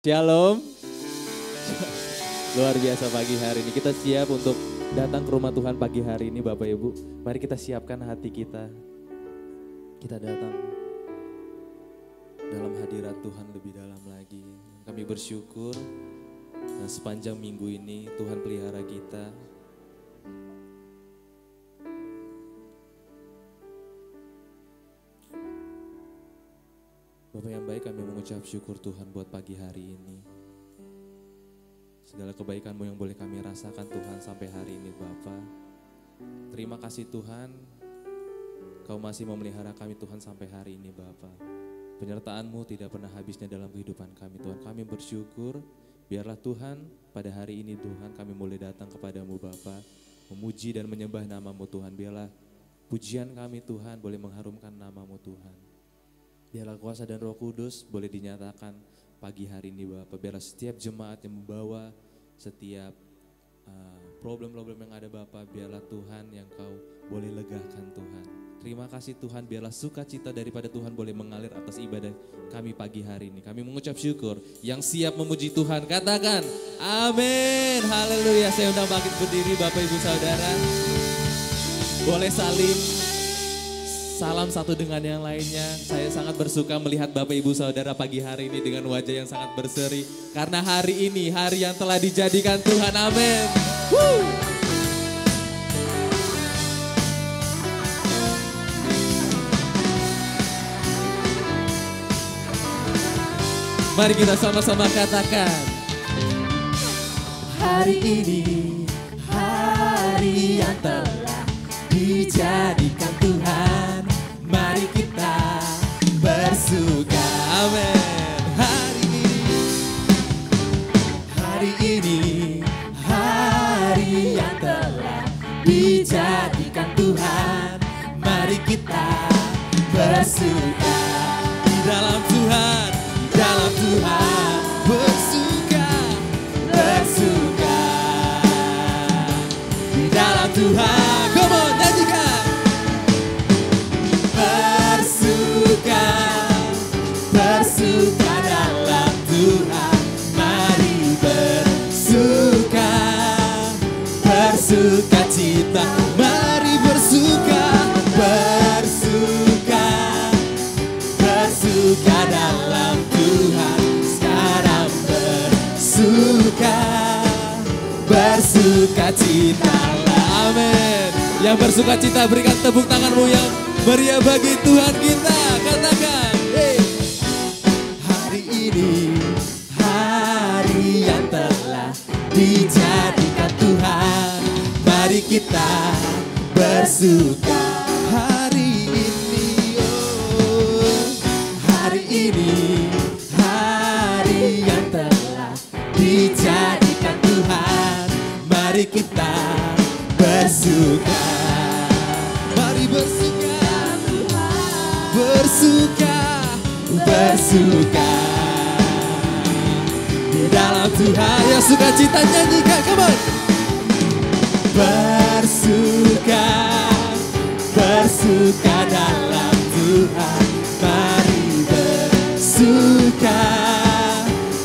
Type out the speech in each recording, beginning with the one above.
Shalom. Luar biasa pagi hari ini. Kita siap untuk datang ke rumah Tuhan pagi hari ini Bapak Ibu. Mari kita siapkan hati kita. Kita datang dalam hadirat Tuhan lebih dalam lagi. Kami bersyukur dan sepanjang minggu ini Tuhan pelihara kita. Bapak yang baik, kami mengucap syukur Tuhan buat pagi hari ini. Segala kebaikan-Mu yang boleh kami rasakan Tuhan sampai hari ini Bapa. Terima kasih Tuhan, Kau masih memelihara kami Tuhan sampai hari ini Bapa. Penyertaan-Mu tidak pernah habisnya dalam kehidupan kami Tuhan. Kami bersyukur, biarlah Tuhan pada hari ini Tuhan kami boleh datang kepadamu Bapa. Memuji dan menyembah nama-Mu Tuhan. Biarlah pujian kami Tuhan boleh mengharumkan nama-Mu Tuhan. Biarlah kuasa dan Roh Kudus boleh dinyatakan pagi hari ini Bapak. Biarlah setiap jemaat yang membawa setiap problem-problem yang ada Bapak, biarlah Tuhan yang Kau boleh legakan Tuhan. Terima kasih Tuhan, biarlah sukacita daripada Tuhan boleh mengalir atas ibadah kami pagi hari ini. Kami mengucap syukur, yang siap memuji Tuhan katakan amin. Haleluya. Saya undang bangkit berdiri Bapak Ibu Saudara. Boleh salam satu dengan yang lainnya. Saya sangat bersuka melihat Bapak Ibu Saudara pagi hari ini dengan wajah yang sangat berseri. Karena hari ini hari yang telah dijadikan Tuhan. Amin. Mari kita sama-sama katakan. Hari ini hari yang telah dijadikan Tuhan. Mari kita bersuka. Amin. Hari ini hari yang telah dijadikan Tuhan. Mari kita bersuka di dalam Tuhan, di dalam Tuhan bersuka, bersuka di dalam Tuhan. Come on, nyanyikan. Bersuka dalam Tuhan, mari bersuka, bersuka cita, mari bersuka, bersuka, bersuka dalam Tuhan, sekarang bersuka, bersuka cita. Amin. Yang bersuka cita berikan tepuk tanganmu yang meriah bagi Tuhan kita. Katakan, hey. Hari ini hari yang telah dijadikan Tuhan. Mari kita bersuka hari ini. Oh, hari ini hari yang telah dijadikan Tuhan. Mari kita bersuka. Mari bersuka. Bersuka, bersuka di dalam Tuhan. Yang suka cita nyanyikan, come on. Bersuka, bersuka dalam Tuhan. Mari bersuka,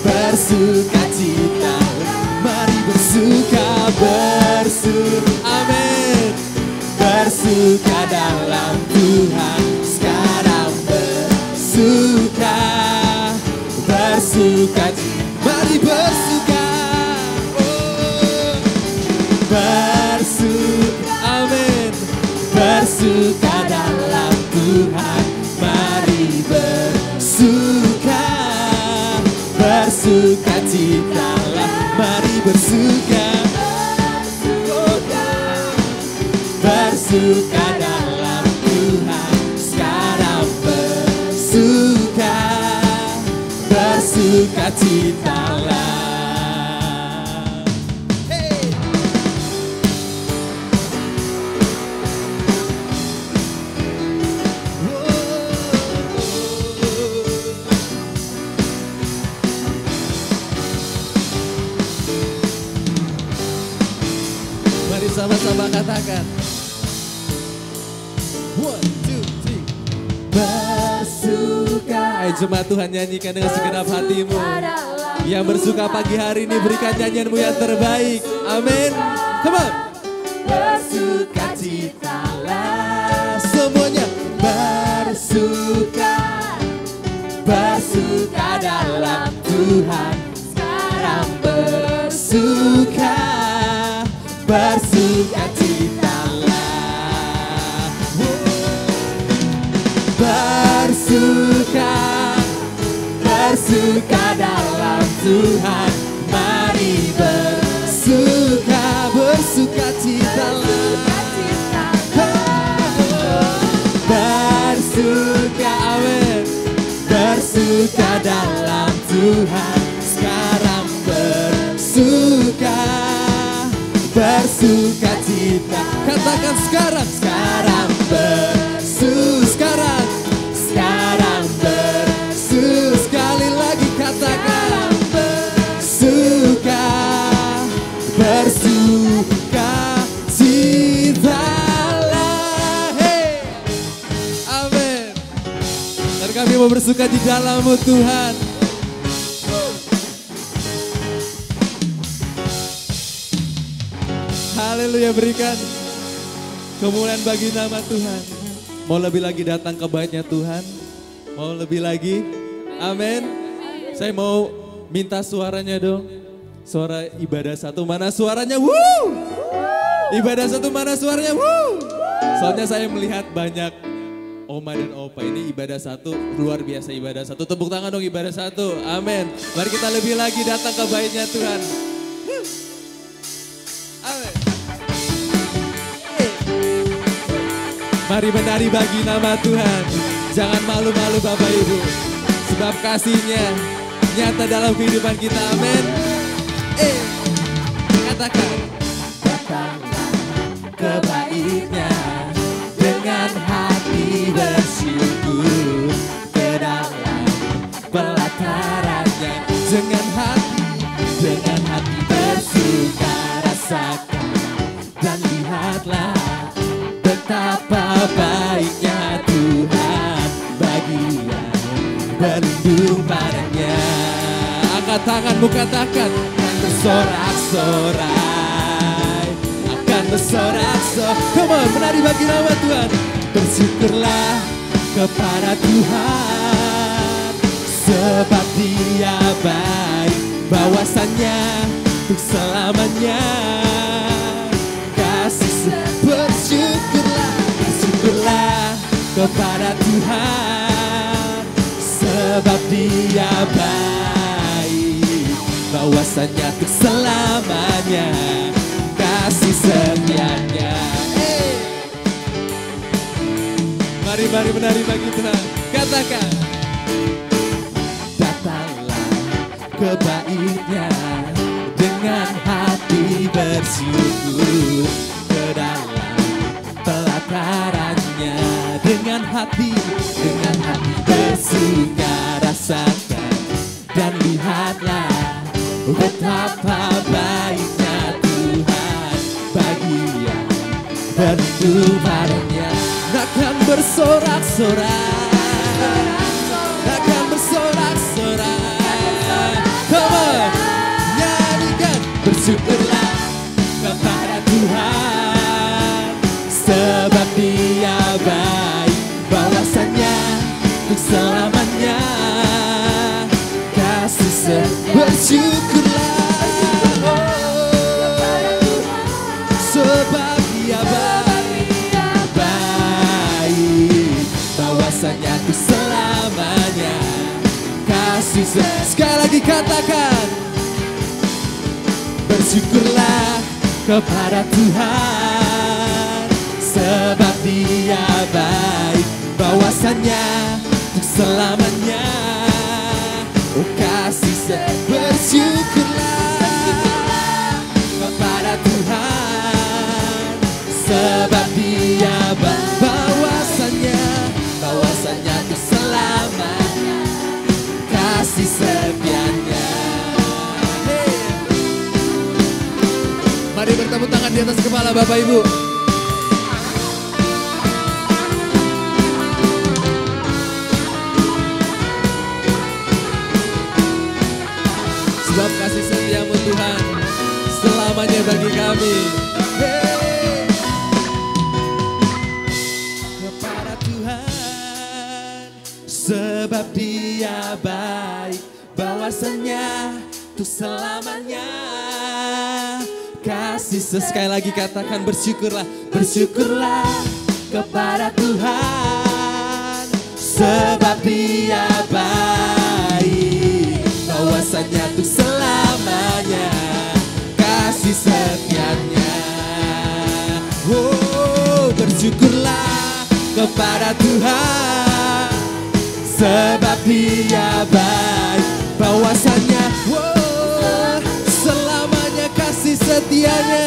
bersuka cita. Mari bersuka, bersuka, amin. Bersuka dalam Tuhan. Sekarang bersuka, bersuka, mari bersuka, oh. Bersuka, amin. Bersuka dalam Tuhan, mari bersuka, bersuka citalah, mari bersuka, bersuka, bersuka dalam Tuhan. Sekarang bersuka, bersuka citalah. Hey. Mari sama-sama katakan. 1, 2, 3. Bersuka Ayo jemaat Tuhan nyanyikan dengan segenap hatimu. Yang bersuka pagi hari ini berikan nyanyianmu yang terbaik. Amin. Come on. Bersukacitalah semuanya. Bersuka dalam Tuhan. Sekarang bersukacitalah. Bersuka dalam Tuhan. Mari bersukacitalah. Amin. Bersuka dalam Tuhan. Sekarang bersukacita. Katakan sekarang. Sekarang sekali lagi katakan bersukacitalah. Hey, amin. Dan kami mau bersuka di dalam-Mu Tuhan. Haleluya, berikan kemuliaan bagi nama Tuhan. Mau lebih lagi datang ke bait-Nya Tuhan? Mau lebih lagi? Amin. Saya mau minta suaranya dong. Suara ibadah satu, mana suaranya? Woo! Ibadah satu, mana suaranya? Woo! Soalnya saya melihat banyak oma dan opa. Ini ibadah satu, luar biasa ibadah satu. Tepuk tangan dong ibadah satu. Amin. Mari kita lebih lagi datang ke bait-Nya Tuhan. Amin. Mari menari bagi nama Tuhan. Jangan malu-malu Bapak Ibu. Sebab kasih-Nya nyata dalam kehidupan kita. Amin. Katakan. Datanglah ke bait-Nya dengan hati bersyukur, ke dalam pelataran-Nya dengan hati bersuka rasakan dan lihatlah betapa baiknya Tuhan bagi yang berlindung padanya. Angkat tanganmu, katakan, akan bersorak-sorai, akan bersorak-sorai. Come on, menari bagi nama Tuhan. Bersyukurlah kepada Tuhan, sebab Dia baik, bahwasannya untuk selamanya. Bersyukurlah kepada Tuhan, sebab Dia baik, bahwasannya untuk selamanya kasih setia-Nya. Mari menari bagi Tuhan. Katakan. Datanglah ke bait-Nya dengan hati bersyukur, ke dalam pelataran-Nya dengan hati bersuka rasakan dan lihatlah betapa baiknya Tuhan bagi yang berlindung padanya. Akan bersorak-sorai, akan bersorak-sorai. Come on, nyanyikan. Bersyukurlah kepada Tuhan, sebab Dia baik, bahwasannya untuk selamanya kasih bersyukurlah kepada Tuhan, sebab Dia baik, bahwasannya untuk selamanya kasih. Sekali lagi katakan. Bersyukurlah kepada Tuhan, sebab Dia baik, bahwasannya untuk selamanya. Oh kasih bersyukurlah kepada Tuhan, sebab Dia baik, bahwasannya untuk selamanya kasih setia-Nya. Mari bertepuk tangan di atas kepala Bapak Ibu. bagi kami. Hey. Kepada Tuhan, sebab Dia baik, bahwasanya untuk selamanya. Kasih sekali lagi katakan bersyukurlah, bersyukurlah kepada Tuhan, sebab Dia baik, bahwasanya untuk selamanya kasih setianya. Oh, bersyukurlah kepada Tuhan, sebab Dia baik, bahwasanya selamanya kasih setianya.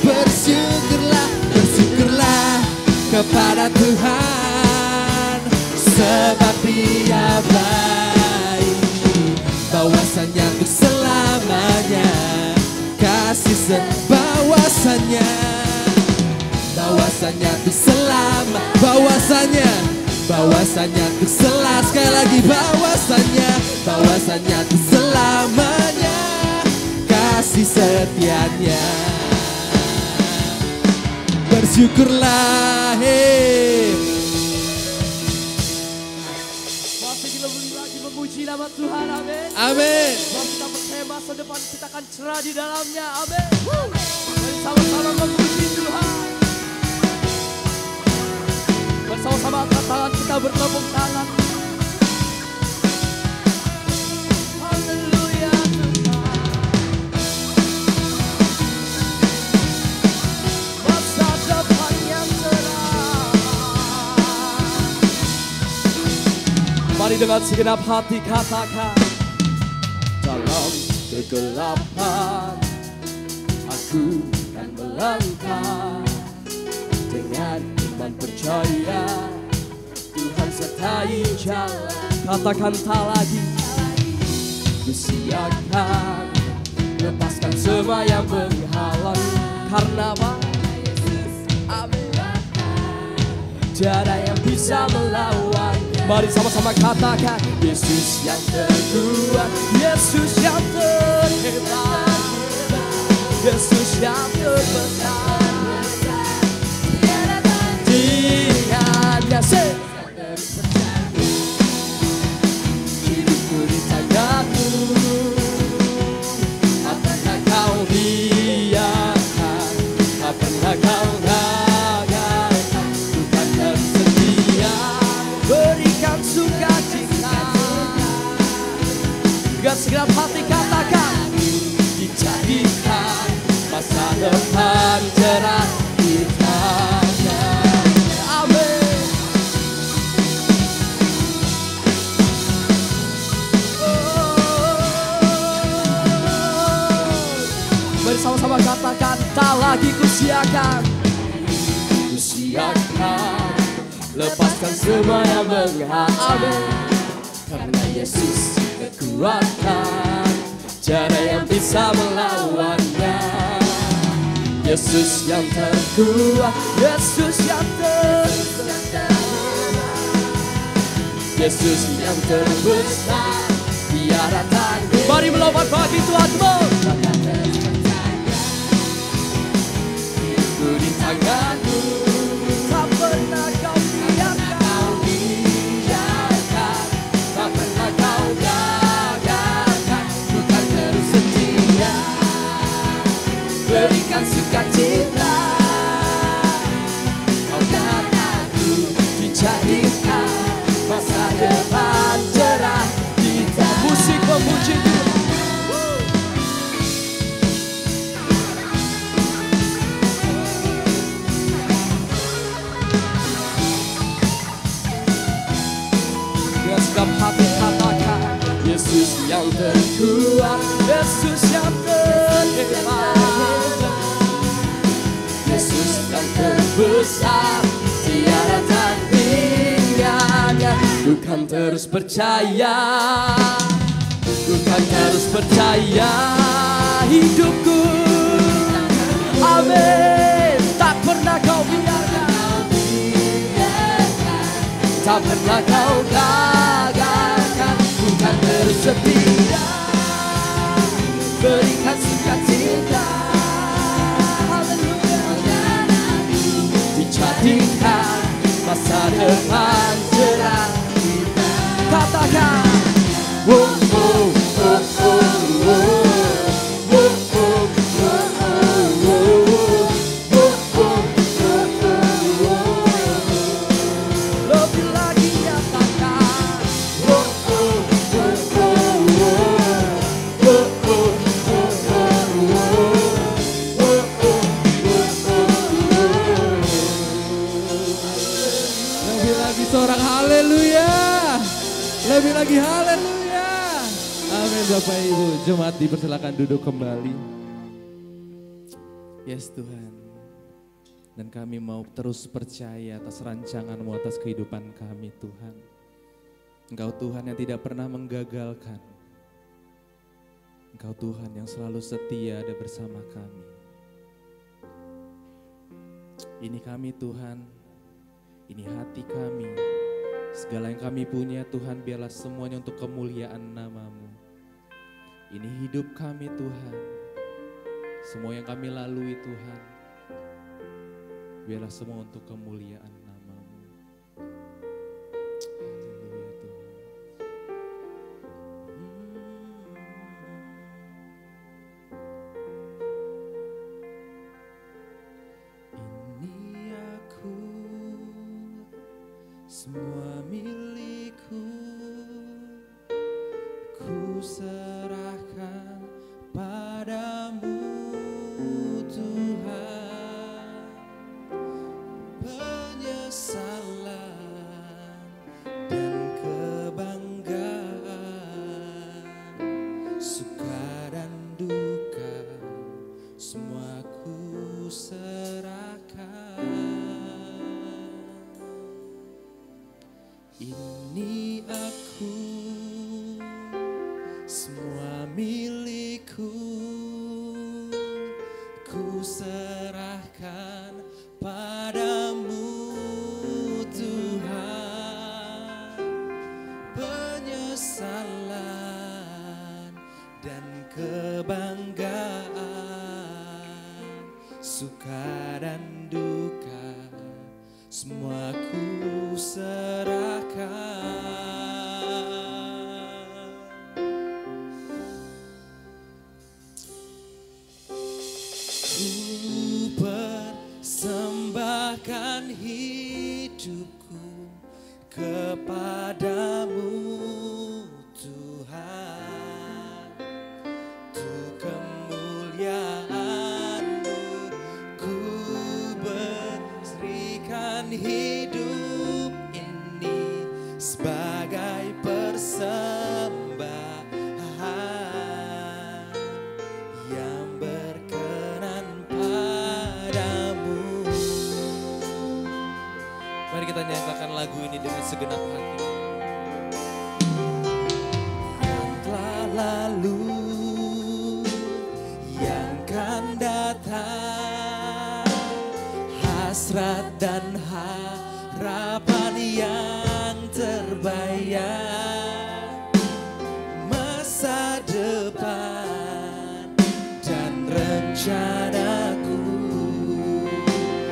Bersyukurlah, bersyukurlah kepada Tuhan, sebab Dia baik, bahwasanya untuk selamanya kasih bahwasanya untuk selama, bahwasanya untuk sekali lagi bahwasanya untuk selamanya kasih setianya. Bersyukurlah, masih kita beri lagi memuji nama Tuhan, amin. Amin. Sebab kita percaya masa depan kita akan cerah di dalamnya, amin. Mari sama-sama memuji Tuhan. Bersama-sama angkat tangan kita, bertepuk tangan. Haleluya Tuhan. Masa depan yang cerah. Mari dengan segenap hati katakan, dalam kegelapan aku kan melangkah, dengan iman percaya Tuhan sertai jalan. Katakan tak lagi kusiakan, lepaskan semua yang menghalang. Karena apa? Amin. Tiada yang bisa melawan. Mari sama-sama katakan, Yesus yang terkuat, Yesus yang terhebat, Yesus yang terbesar. Dia hidupku di tanganmu, tak pernah kau biarkan, tak pernah kau gagalkan. Tuhan tersedia berikan sukacita. Dengan segenap hati katakan, dijadikan masa depan cerah kita. Sama-sama katakan, tak lagi kusiakan, lepaskan semua yang menghalang. Karena Yesus kekuatan, tiada yang bisa melawannya. Yesus yang terkuat, Yesus yang terbesar, Yesus yang terbesar, tiada tanding. Mari melompat bagi Tuhanmu. Di tanganmu, tak pernah kau biarkan, tak pernah kau gagalkan. Tuhan terus setia, berikan sukacita. Kau dan aku dijadikan masa depan cerah kita. Musik memuji Tuhan. Segap hati katakan, Yesus yang terkuat, Yesus yang terhebat, Yesus yang terbesar, tiada tandingannya. Bukan terus percaya, bukan terus percaya hidupku, amin. Tak pernah kau biarkan, tak pernah kau gagalkan. Bukan terus setia, berikan sukacita. depan cerah kita. Katakan oh, oh, oh, oh, oh. Seorang haleluya. Lebih lagi haleluya. Amin Bapak Ibu. Jemaat dipersilakan duduk kembali. Yes Tuhan. Dan kami mau terus percaya atas rancangan-Mu atas kehidupan kami Tuhan. Engkau Tuhan yang tidak pernah menggagalkan. Engkau Tuhan yang selalu setia ada bersama kami. Ini kami Tuhan. Ini hati kami, segala yang kami punya Tuhan biarlah semuanya untuk kemuliaan nama-Mu. Ini hidup kami Tuhan, semua yang kami lalui Tuhan, biarlah semua untuk kemuliaan nama-Mu. Haleluya Tuhan. Ini aku, semua milikku, ku serahkan padamu Tuhan. Penyesalan dan kebanggaan, suka dan duka, semua ku serahkan. Ini aku, semua milikku, ku serahkan padamu Tuhan. Penyesalan dan kebanggaan, suka dan duka, semua ku serahkan. Ku persembahkan hidupku kepadamu Tuhan. Untuk kemuliaan-Mu ku berikan hidup ini sebagai persembahan yang berkenan padamu. Mari kita nyanyikan lagu ini dengan segenap hati. Yang telah lalu, yang akan datang, hasrat dan harapan yang terbayar, masa depan dan rencanaku,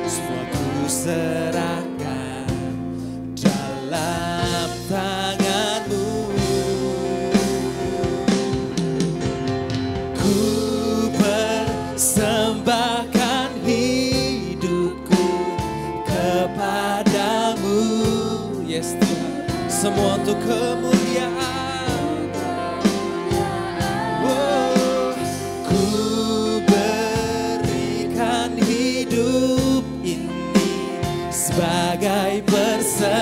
semua ku serahkan dalam tangan-Mu. Ku persembahkan hidupku kepadamu, yes Tuhan, semua untuk kemuliaan. Oh, ku berikan hidup ini sebagai persembahan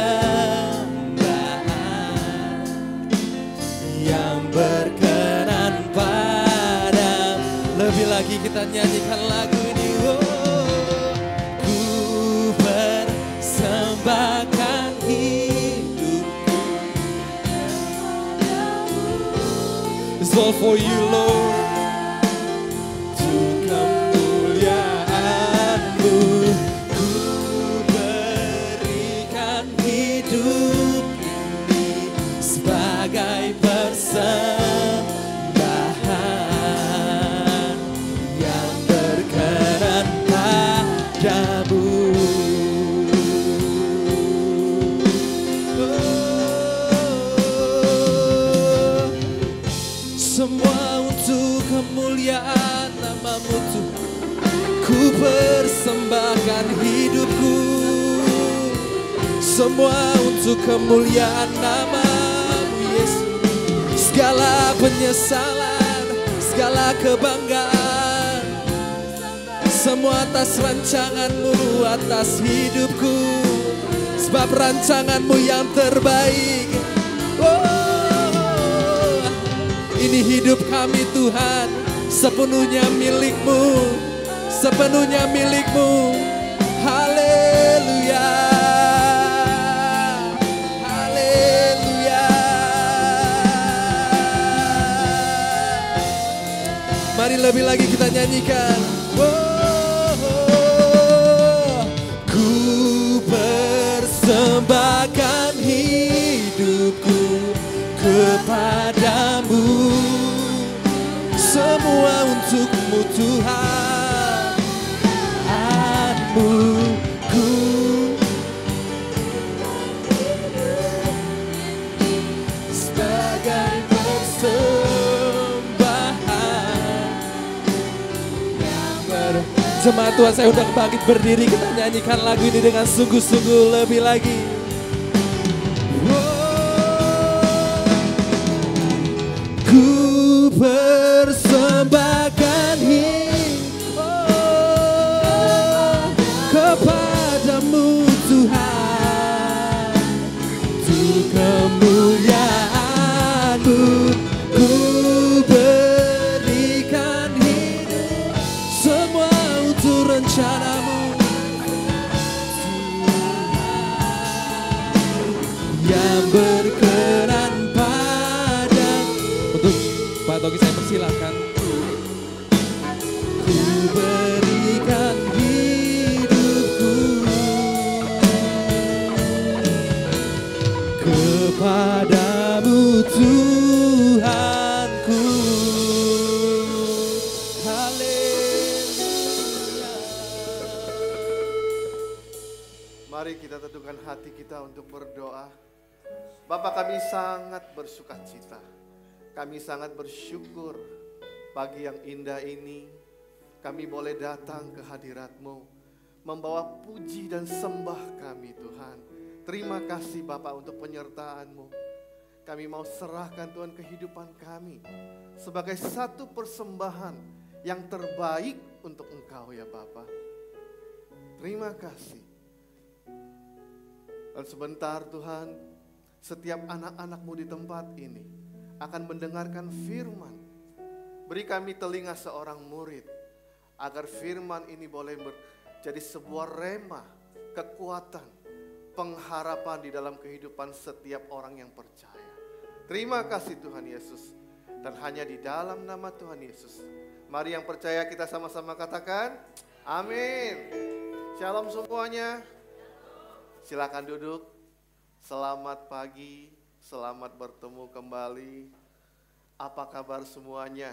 yang berkenan padamu. Lebih lagi kita nyanyikan lagu ini. Oh, ku persembahkan hidupku. It's all for you, Lord. Untuk kemuliaan-Mu, ku berikan hidup ini sebagai persembahan yang berkenan padamu. Semua untuk kemuliaan nama-Mu Tuhan. Ku persembahkan hidupku, semua untuk kemuliaan nama-Mu Yesus. Segala penyesalan, segala kebanggaan, semua atas rancangan-Mu atas hidupku. Sebab rancangan-Mu yang terbaik. Oh, ini hidup kami Tuhan, sepenuhnya milik-Mu, sepenuhnya milik-Mu. Haleluya, haleluya. Mari lebih lagi kita nyanyikan. Ku persembahkan hidupku kepadamu, semua untuk-Mu Tuhan. Ku sebagai persembahan yang Jemaat Tuhan, saya undang bangkit berdiri, kita nyanyikan lagu ini dengan sungguh-sungguh lebih lagi. Ku persembahkan kepadamu Tuhan, untuk kemuliaan-Mu. Ku berikan hidup, semua untuk rencana-Mu yang berkenan pada. Untuk Pak Togi saya persilakan. Ku berikan hidupku kepadamu Tuhanku. Haleluya. Mari kita teduhkan hati kita untuk berdoa. Bapa, kami sangat bersukacita. Kami sangat bersyukur pagi yang indah ini. Kami boleh datang ke hadirat-Mu, membawa puji dan sembah kami Tuhan. Terima kasih Bapa untuk penyertaan-Mu. Kami mau serahkan Tuhan kehidupan kami sebagai satu persembahan yang terbaik untuk Engkau ya Bapa. Terima kasih. Dan sebentar Tuhan, setiap anak-anak-Mu di tempat ini akan mendengarkan firman. Beri kami telinga seorang murid, agar firman ini boleh menjadi sebuah rema, kekuatan, pengharapan di dalam kehidupan setiap orang yang percaya. Terima kasih Tuhan Yesus. Dan hanya di dalam nama Tuhan Yesus, mari yang percaya kita sama-sama katakan, amin. Shalom semuanya. Silakan duduk. Selamat pagi, selamat bertemu kembali. Apa kabar semuanya?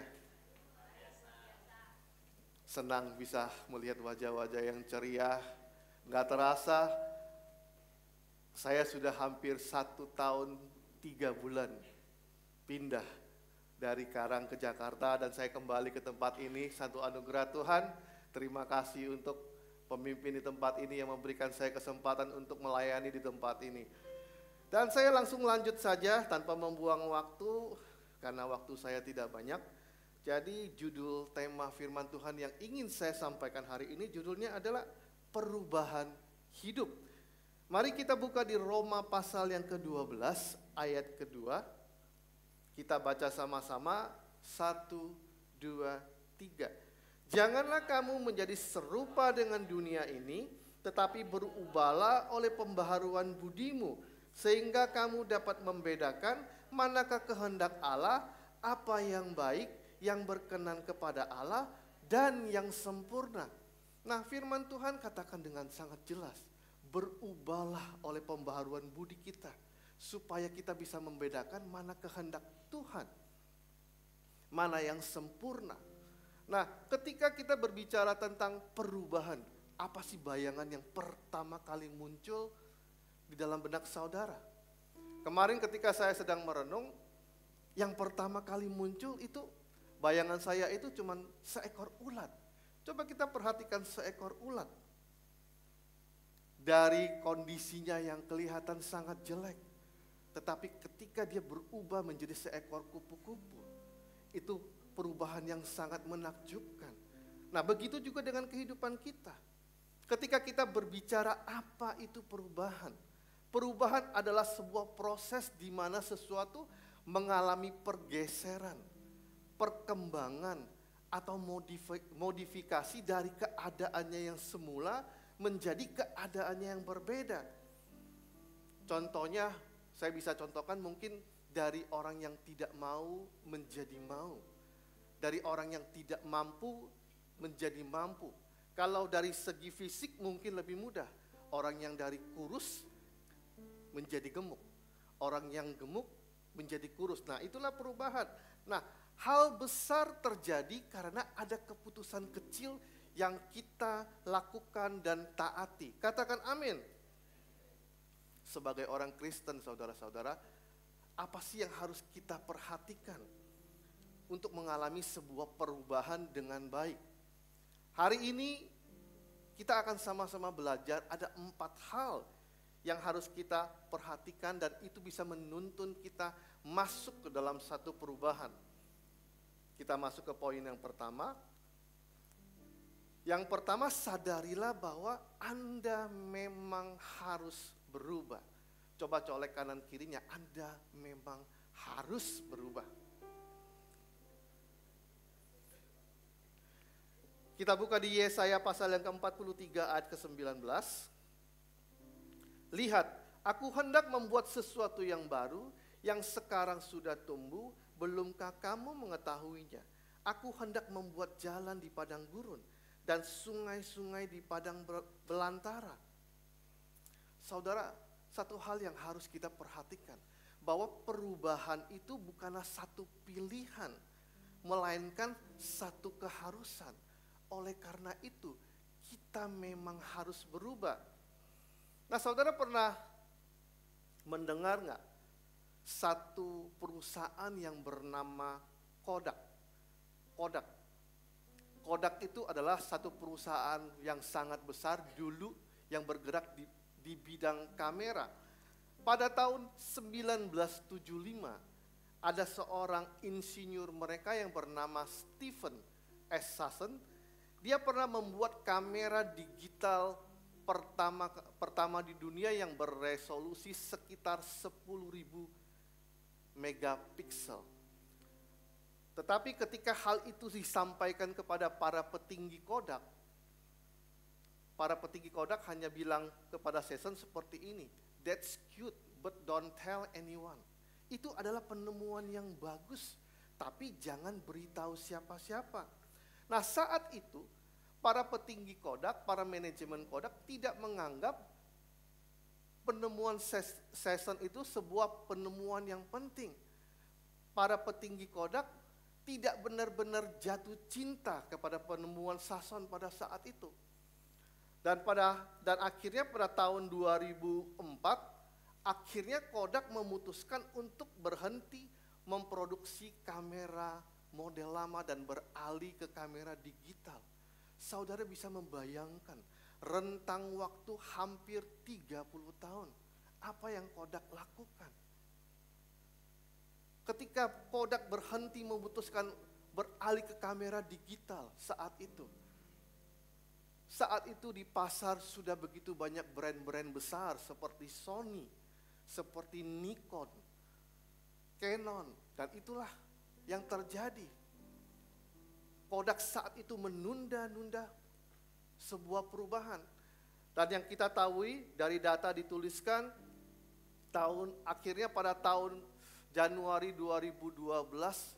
Senang bisa melihat wajah-wajah yang ceria. Gak terasa, saya sudah hampir 1 tahun 3 bulan pindah dari Karang ke Jakarta dan saya kembali ke tempat ini. Satu anugerah Tuhan. Terima kasih untuk pemimpin di tempat ini yang memberikan saya kesempatan untuk melayani di tempat ini. Dan saya langsung lanjut saja tanpa membuang waktu, karena waktu saya tidak banyak. Jadi judul tema firman Tuhan yang ingin saya sampaikan hari ini judulnya adalah perubahan hidup. Mari kita buka di Roma pasal yang ke-12 ayat kedua. Kita baca sama-sama 1, 2, 3. Janganlah kamu menjadi serupa dengan dunia ini, tetapi berubahlah oleh pembaharuan budimu, sehingga kamu dapat membedakan manakah kehendak Allah, apa yang baik, yang berkenan kepada Allah, dan yang sempurna. Nah, firman Tuhan katakan dengan sangat jelas, berubahlah oleh pembaharuan budi kita, supaya kita bisa membedakan mana kehendak Tuhan, mana yang sempurna. Nah, ketika kita berbicara tentang perubahan, apa sih bayangan yang pertama kali muncul di dalam benak saudara? Kemarin ketika saya sedang merenung, Yang pertama kali muncul itu, bayangan saya itu cuman seekor ulat. Coba kita perhatikan seekor ulat. Dari kondisinya yang kelihatan sangat jelek, tetapi ketika dia berubah menjadi seekor kupu-kupu, itu perubahan yang sangat menakjubkan. Nah, begitu juga dengan kehidupan kita. Ketika kita berbicara apa itu perubahan? Perubahan adalah sebuah proses di mana sesuatu mengalami pergeseran, perkembangan, atau modifikasi dari keadaannya yang semula menjadi keadaannya yang berbeda. Contohnya, saya bisa contohkan mungkin dari orang yang tidak mau menjadi mau. Dari orang yang tidak mampu menjadi mampu. Kalau dari segi fisik mungkin lebih mudah. Orang yang dari kurus menjadi gemuk. Orang yang gemuk menjadi kurus. Nah, itulah perubahan. Nah, hal besar terjadi karena ada keputusan kecil yang kita lakukan dan taati. Katakan amin. Sebagai orang Kristen, saudara-saudara, apa sih yang harus kita perhatikan untuk mengalami sebuah perubahan dengan baik? Hari ini kita akan sama-sama belajar ada 4 hal yang harus kita perhatikan dan itu bisa menuntun kita masuk ke dalam satu perubahan. Kita masuk ke poin yang pertama. Yang pertama, sadarilah bahwa Anda memang harus berubah. Coba colek kanan kirinya, Anda memang harus berubah. Kita buka di Yesaya pasal yang ke-43 ayat ke-19. Lihat, aku hendak membuat sesuatu yang baru, yang sekarang sudah tumbuh, belumkah kamu mengetahuinya? Aku hendak membuat jalan di padang gurun, dan sungai-sungai di padang belantara. Saudara, satu hal yang harus kita perhatikan, bahwa perubahan itu bukanlah satu pilihan, melainkan satu keharusan. Oleh karena itu, kita memang harus berubah. Nah, saudara pernah mendengar nggak satu perusahaan yang bernama Kodak? Kodak itu adalah satu perusahaan yang sangat besar dulu yang bergerak di bidang kamera. Pada tahun 1975, ada seorang insinyur mereka yang bernama Stephen S. Sasson. Dia pernah membuat kamera digital pertama di dunia yang beresolusi sekitar 10.000 megapiksel. Tetapi ketika hal itu disampaikan kepada para petinggi Kodak hanya bilang kepada Sasson seperti ini, "That's cute, but don't tell anyone." Itu adalah penemuan yang bagus, tapi jangan beritahu siapa-siapa. Nah, saat itu para petinggi Kodak, para manajemen Kodak tidak menganggap penemuan Sasson itu sebuah penemuan yang penting. Para petinggi Kodak tidak benar-benar jatuh cinta kepada penemuan Sasson pada saat itu. Dan akhirnya pada tahun 2004, akhirnya Kodak memutuskan untuk berhenti memproduksi kamera model lama dan beralih ke kamera digital. Saudara bisa membayangkan rentang waktu hampir 30 tahun. Apa yang Kodak lakukan? Ketika Kodak berhenti memutuskan beralih ke kamera digital saat itu. Saat itu di pasar sudah begitu banyak brand-brand besar seperti Sony, seperti Nikon, Canon, dan itulah yang terjadi. Kodak saat itu menunda-nunda sebuah perubahan. Dan yang kita tahu dari data dituliskan akhirnya pada tahun Januari 2012,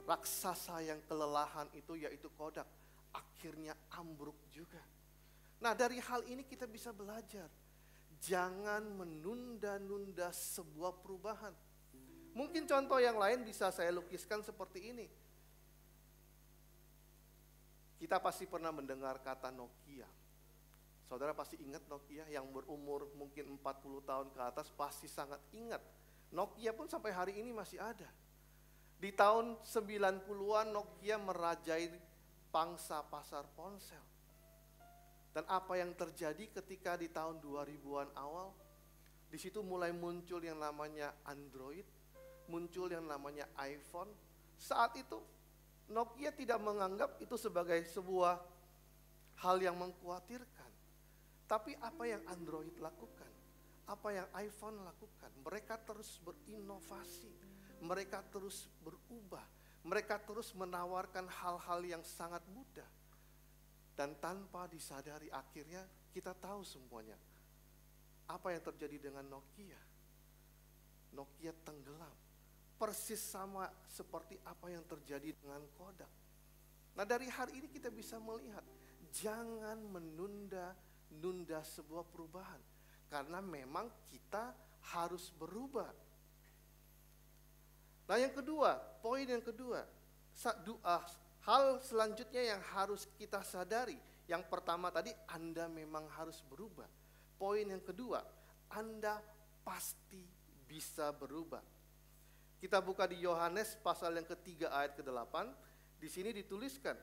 raksasa yang kelelahan itu yaitu Kodak akhirnya ambruk juga. Nah, dari hal ini kita bisa belajar. Jangan menunda-nunda sebuah perubahan. Mungkin contoh yang lain bisa saya lukiskan seperti ini. Kita pasti pernah mendengar kata Nokia. Saudara pasti ingat Nokia, yang berumur mungkin 40 tahun ke atas pasti sangat ingat. Nokia pun sampai hari ini masih ada. Di tahun 90-an Nokia merajai pangsa pasar ponsel. Dan apa yang terjadi ketika di tahun 2000-an awal, di situ mulai muncul yang namanya Android, muncul yang namanya iPhone. Saat itu Nokia tidak menganggap itu sebagai sebuah hal yang mengkhawatirkan. Tapi apa yang Android lakukan, apa yang iPhone lakukan, mereka terus berinovasi, mereka terus berubah, mereka terus menawarkan hal-hal yang sangat mudah. Dan tanpa disadari akhirnya kita tahu semuanya. Apa yang terjadi dengan Nokia? Nokia tenggelam. Persis sama seperti apa yang terjadi dengan Kodak. Nah, dari hari ini kita bisa melihat, jangan menunda sebuah perubahan. Karena memang kita harus berubah. Nah, yang kedua, poin yang kedua, hal selanjutnya yang harus kita sadari. Yang pertama tadi, Anda memang harus berubah. Poin yang kedua, Anda pasti bisa berubah. Kita buka di Yohanes pasal yang ketiga ayat ke-8. Di sini dituliskan,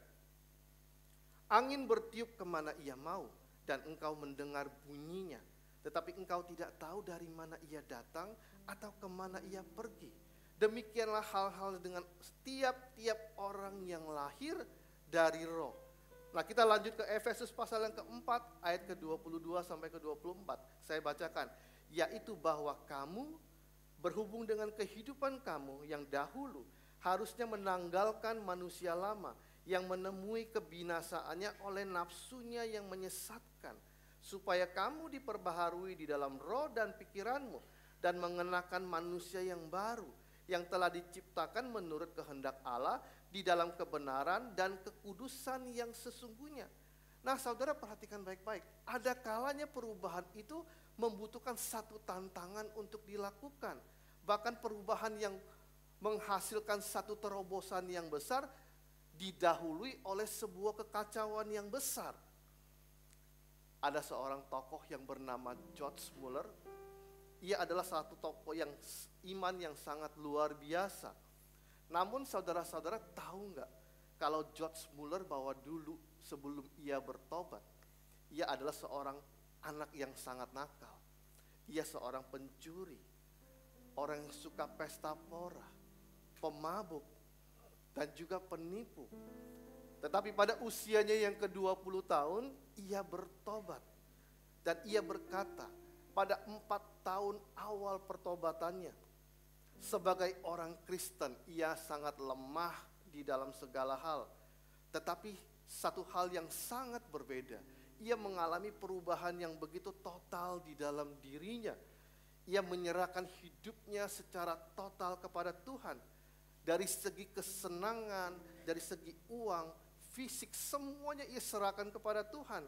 angin bertiup kemana ia mau dan engkau mendengar bunyinya. Tetapi engkau tidak tahu dari mana ia datang atau kemana ia pergi. Demikianlah hal-hal dengan setiap orang yang lahir dari roh. Nah, kita lanjut ke Efesus pasal yang keempat ayat ke-22 sampai ke-24. Saya bacakan, yaitu bahwa kamu berhubung dengan kehidupan kamu yang dahulu harusnya menanggalkan manusia lama yang menemui kebinasaannya oleh nafsunya yang menyesatkan, supaya kamu diperbaharui di dalam roh dan pikiranmu dan mengenakan manusia yang baru yang telah diciptakan menurut kehendak Allah di dalam kebenaran dan kekudusan yang sesungguhnya. Nah, saudara perhatikan baik-baik, ada kalanya perubahan itu membutuhkan satu tantangan untuk dilakukan. Bahkan perubahan yang menghasilkan satu terobosan yang besar didahului oleh sebuah kekacauan yang besar. Ada seorang tokoh yang bernama George Muller. Ia adalah satu tokoh yang iman yang sangat luar biasa. Namun saudara-saudara tahu nggak kalau George Muller bahwa dulu sebelum ia bertobat, ia adalah seorang anak yang sangat nakal. Ia seorang pencuri, orang yang suka pesta pora, pemabuk, dan juga penipu. Tetapi pada usianya yang ke-20 tahun, ia bertobat. Dan ia berkata, pada 4 tahun awal pertobatannya, sebagai orang Kristen, ia sangat lemah di dalam segala hal. Tetapi satu hal yang sangat berbeda, ia mengalami perubahan yang begitu total di dalam dirinya. Ia menyerahkan hidupnya secara total kepada Tuhan. Dari segi kesenangan, dari segi uang, fisik, semuanya ia serahkan kepada Tuhan.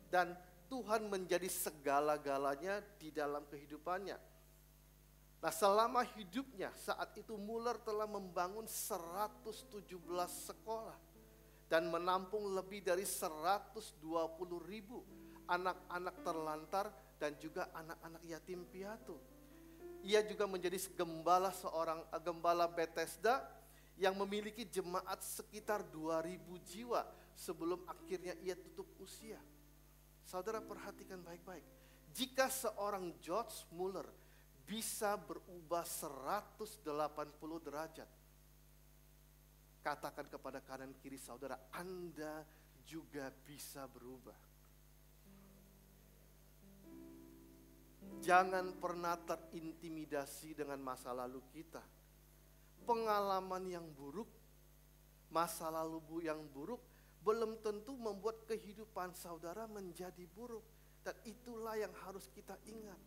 Dan Tuhan menjadi segala-galanya di dalam kehidupannya. Nah, selama hidupnya saat itu Muller telah membangun 117 sekolah. Dan menampung lebih dari 120.000 anak-anak terlantar dan juga anak-anak yatim piatu. Ia juga menjadi gembala Bethesda yang memiliki jemaat sekitar 2.000 jiwa sebelum akhirnya ia tutup usia. Saudara perhatikan baik-baik. Jika seorang George Muller bisa berubah 180 derajat, katakan kepada kanan kiri saudara, Anda juga bisa berubah. Jangan pernah terintimidasi dengan masa lalu kita. Pengalaman yang buruk, masa lalu yang buruk, belum tentu membuat kehidupan saudara menjadi buruk. Dan itulah yang harus kita ingat.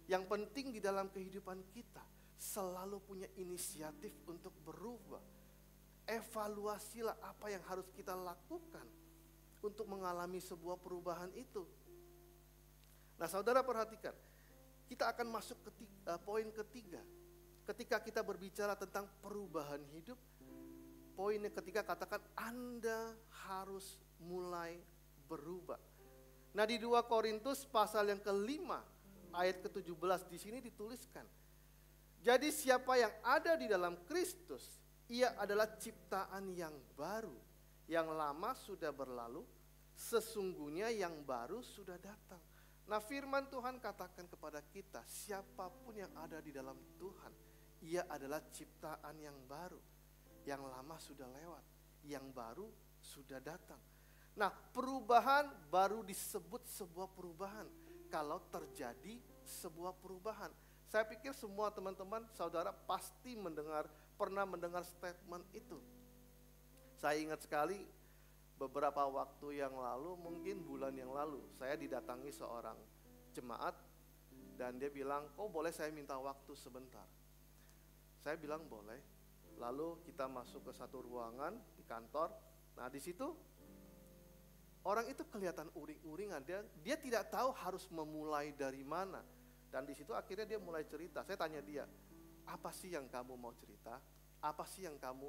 Yang penting di dalam kehidupan kita, selalu punya inisiatif untuk berubah. Evaluasilah apa yang harus kita lakukan untuk mengalami sebuah perubahan itu. Nah, saudara perhatikan, kita akan masuk ke poin ketiga. Ketika kita berbicara tentang perubahan hidup, poin yang ketiga katakan Anda harus mulai berubah. Nah, di 2 Korintus pasal yang ke-5 ayat ke-17 di sini dituliskan, jadi siapa yang ada di dalam Kristus, Ia adalah ciptaan yang baru. Yang lama sudah berlalu, sesungguhnya yang baru sudah datang. Nah, firman Tuhan katakan kepada kita, siapapun yang ada di dalam Tuhan, ia adalah ciptaan yang baru. Yang lama sudah lewat, yang baru sudah datang. Nah, perubahan baru disebut sebuah perubahan kalau terjadi sebuah perubahan. Saya pikir semua teman-teman, saudara pasti pernah mendengar statement itu. Saya ingat sekali beberapa waktu yang lalu, mungkin bulan yang lalu, saya didatangi seorang jemaat dan dia bilang, "Oh, boleh saya minta waktu sebentar?" Saya bilang boleh. Lalu kita masuk ke satu ruangan di kantor. Nah, di situ orang itu kelihatan uring-uringan. Dia tidak tahu harus memulai dari mana. Dan di situ akhirnya dia mulai cerita. Saya tanya dia, "Apa sih yang kamu mau cerita? Apa sih yang kamu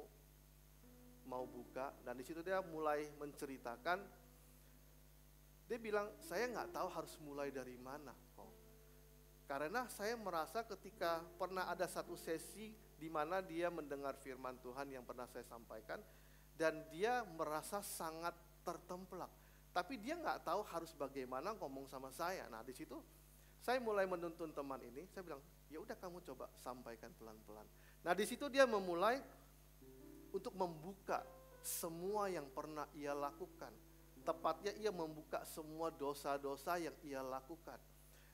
mau buka?" Dan di situ dia mulai menceritakan. Dia bilang, "Saya nggak tahu harus mulai dari mana kok. Karena saya merasa ketika pernah ada satu sesi di mana dia mendengar firman Tuhan yang pernah saya sampaikan, dan dia merasa sangat tertemplak. Tapi dia nggak tahu harus bagaimana ngomong sama saya." Nah, di situ saya mulai menuntun teman ini. Saya bilang, "Ya udah, kamu coba sampaikan pelan-pelan." Nah, di situ dia memulai untuk membuka semua yang pernah ia lakukan. Tepatnya ia membuka semua dosa-dosa yang ia lakukan.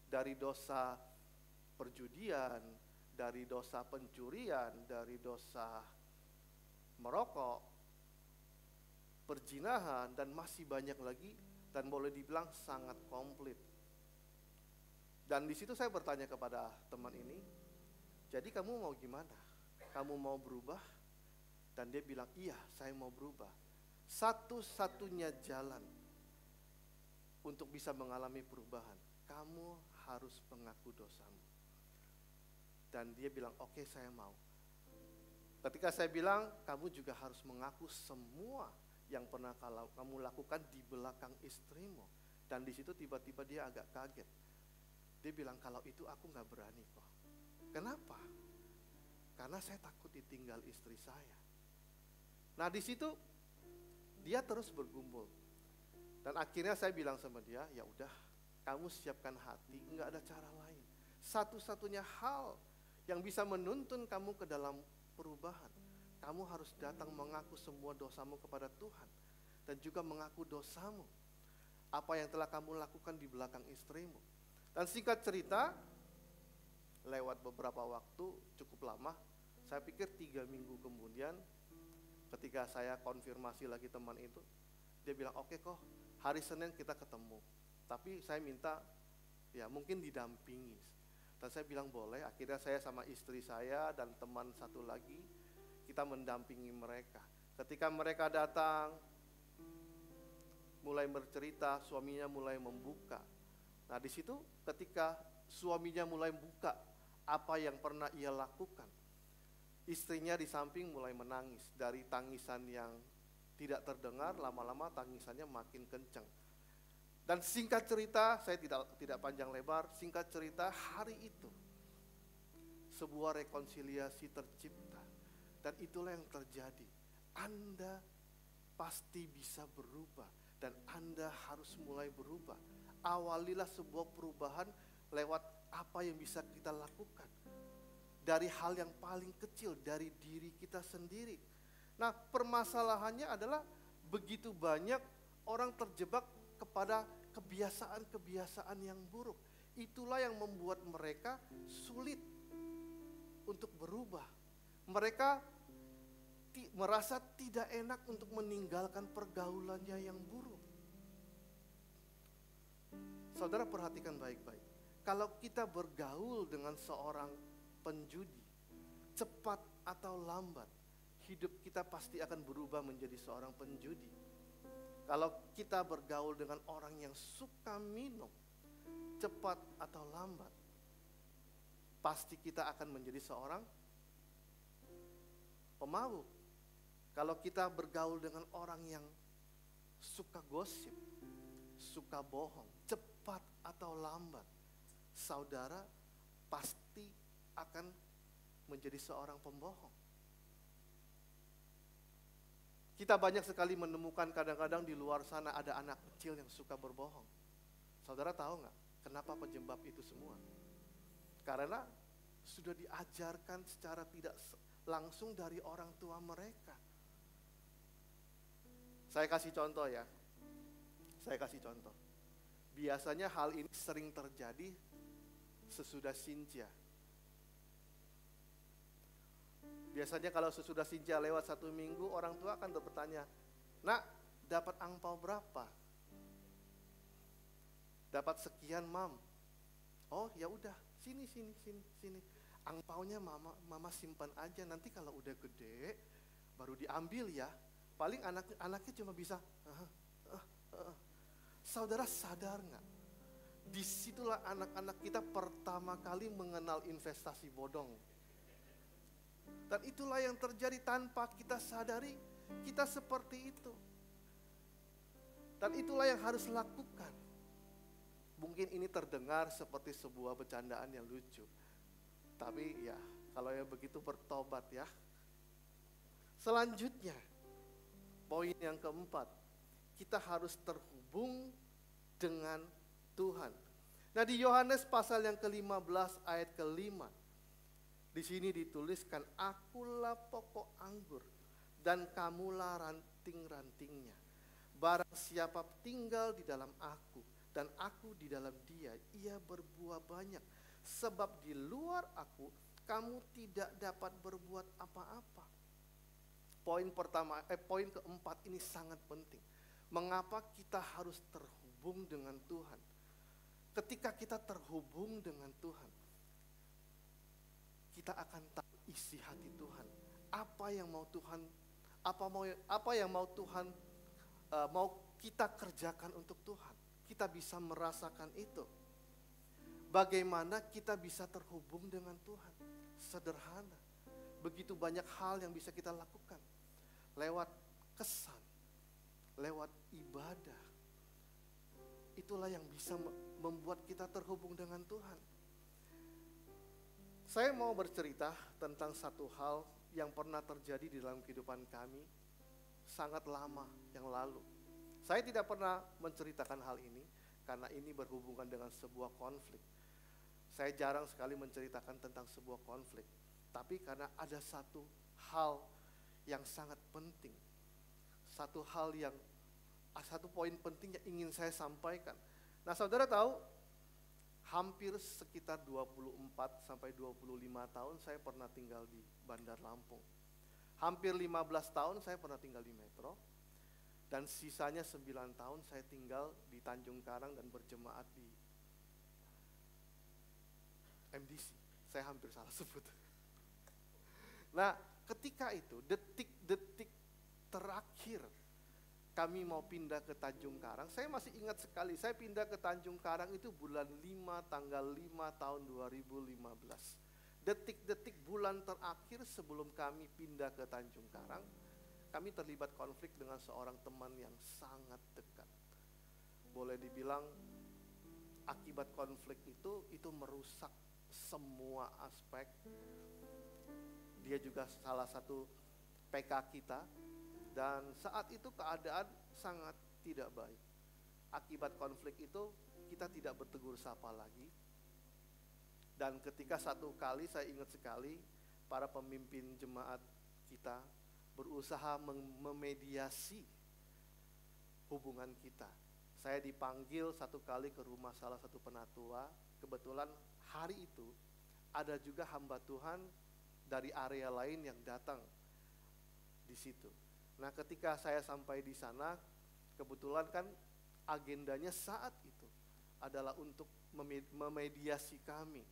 Dari dosa perjudian, dari dosa pencurian, dari dosa merokok, perzinahan, dan masih banyak lagi, dan boleh dibilang sangat komplit. Dan di situ saya bertanya kepada teman ini, "Jadi kamu mau gimana? Kamu mau berubah?" Dan dia bilang, "Iya, saya mau berubah. Satu-satunya jalan untuk bisa mengalami perubahan, kamu harus mengaku dosamu." Dan dia bilang, "Oke, saya mau." Ketika saya bilang, "Kamu juga harus mengaku semua yang pernah kamu lakukan di belakang istrimu." Dan di situ tiba-tiba dia agak kaget. Dia bilang, "Kalau itu aku gak berani kok." Kenapa? Karena saya takut ditinggal istri saya. Nah, di situ dia terus bergumul. Dan akhirnya saya bilang sama dia, "Ya udah, kamu siapkan hati, nggak ada cara lain. Satu-satunya hal yang bisa menuntun kamu ke dalam perubahan, kamu harus datang mengaku semua dosamu kepada Tuhan, dan juga mengaku dosamu, apa yang telah kamu lakukan di belakang istrimu." Dan singkat cerita, lewat beberapa waktu cukup lama, saya pikir 3 minggu kemudian, ketika saya konfirmasi lagi teman itu, dia bilang, "Oke kok, hari Senin kita ketemu. Tapi saya minta ya mungkin didampingi." Dan saya bilang boleh. Akhirnya saya sama istri saya dan teman satu lagi, kita mendampingi mereka. Ketika mereka datang, mulai bercerita, suaminya mulai membuka. Nah, di situ ketika suaminya mulai buka apa yang pernah ia lakukan, istrinya di samping mulai menangis. Dari tangisan yang tidak terdengar, lama-lama tangisannya makin kencang. Dan singkat cerita, saya tidak panjang lebar, singkat cerita, hari itu sebuah rekonsiliasi tercipta. Dan itulah yang terjadi. Anda pasti bisa berubah, dan Anda harus mulai berubah. Awalilah sebuah perubahan lewat apa yang bisa kita lakukan. Dari hal yang paling kecil, dari diri kita sendiri. Nah, permasalahannya adalah begitu banyak orang terjebak kepada kebiasaan-kebiasaan yang buruk. Itulah yang membuat mereka sulit untuk berubah. Mereka merasa tidak enak untuk meninggalkan pergaulannya yang buruk. Saudara, perhatikan baik-baik. Kalau kita bergaul dengan seorang penjudi, cepat atau lambat, hidup kita pasti akan berubah menjadi seorang penjudi. Kalau kita bergaul dengan orang yang suka minum, cepat atau lambat, pasti kita akan menjadi seorang pemabuk. Kalau kita bergaul dengan orang yang suka gosip, suka bohong, cepat atau lambat, saudara pasti akan menjadi seorang pembohong. Kita banyak sekali menemukan kadang-kadang di luar sana ada anak kecil yang suka berbohong. Saudara tahu nggak kenapa penyebab itu semua? Karena sudah diajarkan secara tidak langsung dari orang tua mereka. Saya kasih contoh ya. Saya kasih contoh. Biasanya hal ini sering terjadi sesudah Sinja. Biasanya kalau sesudah Sinja lewat 1 minggu, orang tua akan bertanya, "Nak, dapat angpau berapa?" "Dapat sekian, Mam." "Oh, ya udah, sini. Angpaunya mama simpan aja, nanti kalau udah gede baru diambil ya. Paling anaknya cuma bisa Saudara sadar nggak? Disitulah anak-anak kita pertama kali mengenal investasi bodong. Dan itulah yang terjadi tanpa kita sadari, kita seperti itu. Dan itulah yang harus lakukan. Mungkin ini terdengar seperti sebuah bercandaan yang lucu. Tapi ya, kalau yang begitu bertobat ya. Selanjutnya, poin yang keempat, kita harus terhubung dengan Tuhan. Nah, di Yohanes pasal yang ke-15 ayat ke-5, di sini dituliskan, "Akulah pokok anggur dan kamulah ranting-rantingnya. Barang siapa tinggal di dalam aku dan aku di dalam dia, ia berbuah banyak. Sebab di luar aku, kamu tidak dapat berbuat apa-apa." Poin keempat ini sangat penting. Mengapa kita harus terhubung dengan Tuhan? Ketika kita terhubung dengan Tuhan, kita akan tahu isi hati Tuhan. Apa yang mau Tuhan mau kita kerjakan untuk Tuhan. Kita bisa merasakan itu. Bagaimana kita bisa terhubung dengan Tuhan? Sederhana. Begitu banyak hal yang bisa kita lakukan. Lewat kesan, lewat ibadah. Itulah yang bisa membuat kita terhubung dengan Tuhan. Saya mau bercerita tentang satu hal yang pernah terjadi di dalam kehidupan kami sangat lama yang lalu. Saya tidak pernah menceritakan hal ini karena ini berhubungan dengan sebuah konflik. Saya jarang sekali menceritakan tentang sebuah konflik. Tapi karena ada satu hal yang sangat penting. Satu poin penting yang ingin saya sampaikan. Nah, saudara tahu, hampir sekitar 24 sampai 25 tahun saya pernah tinggal di Bandar Lampung. Hampir 15 tahun saya pernah tinggal di Metro. Dan sisanya 9 tahun saya tinggal di Tanjung Karang dan berjemaat di MDC. Saya hampir salah sebut. Nah, ketika itu, detik-detik terakhir kami mau pindah ke Tanjung Karang, saya masih ingat sekali, saya pindah ke Tanjung Karang itu bulan 5, tanggal 5 tahun 2015. Detik-detik bulan terakhir sebelum kami pindah ke Tanjung Karang, kami terlibat konflik dengan seorang teman yang sangat dekat. Boleh dibilang akibat konflik itu merusak semua aspek. Dia juga salah satu PK kita, dan saat itu keadaan sangat tidak baik. Akibat konflik itu kita tidak bertegur sapa lagi. Dan ketika satu kali saya ingat sekali, para pemimpin jemaat kita berusaha memediasi hubungan kita. Saya dipanggil satu kali ke rumah salah satu penatua. Kebetulan hari itu ada juga hamba Tuhan dari area lain yang datang di situ. Nah, ketika saya sampai di sana, kebetulan kan agendanya saat itu adalah untuk memediasi kami.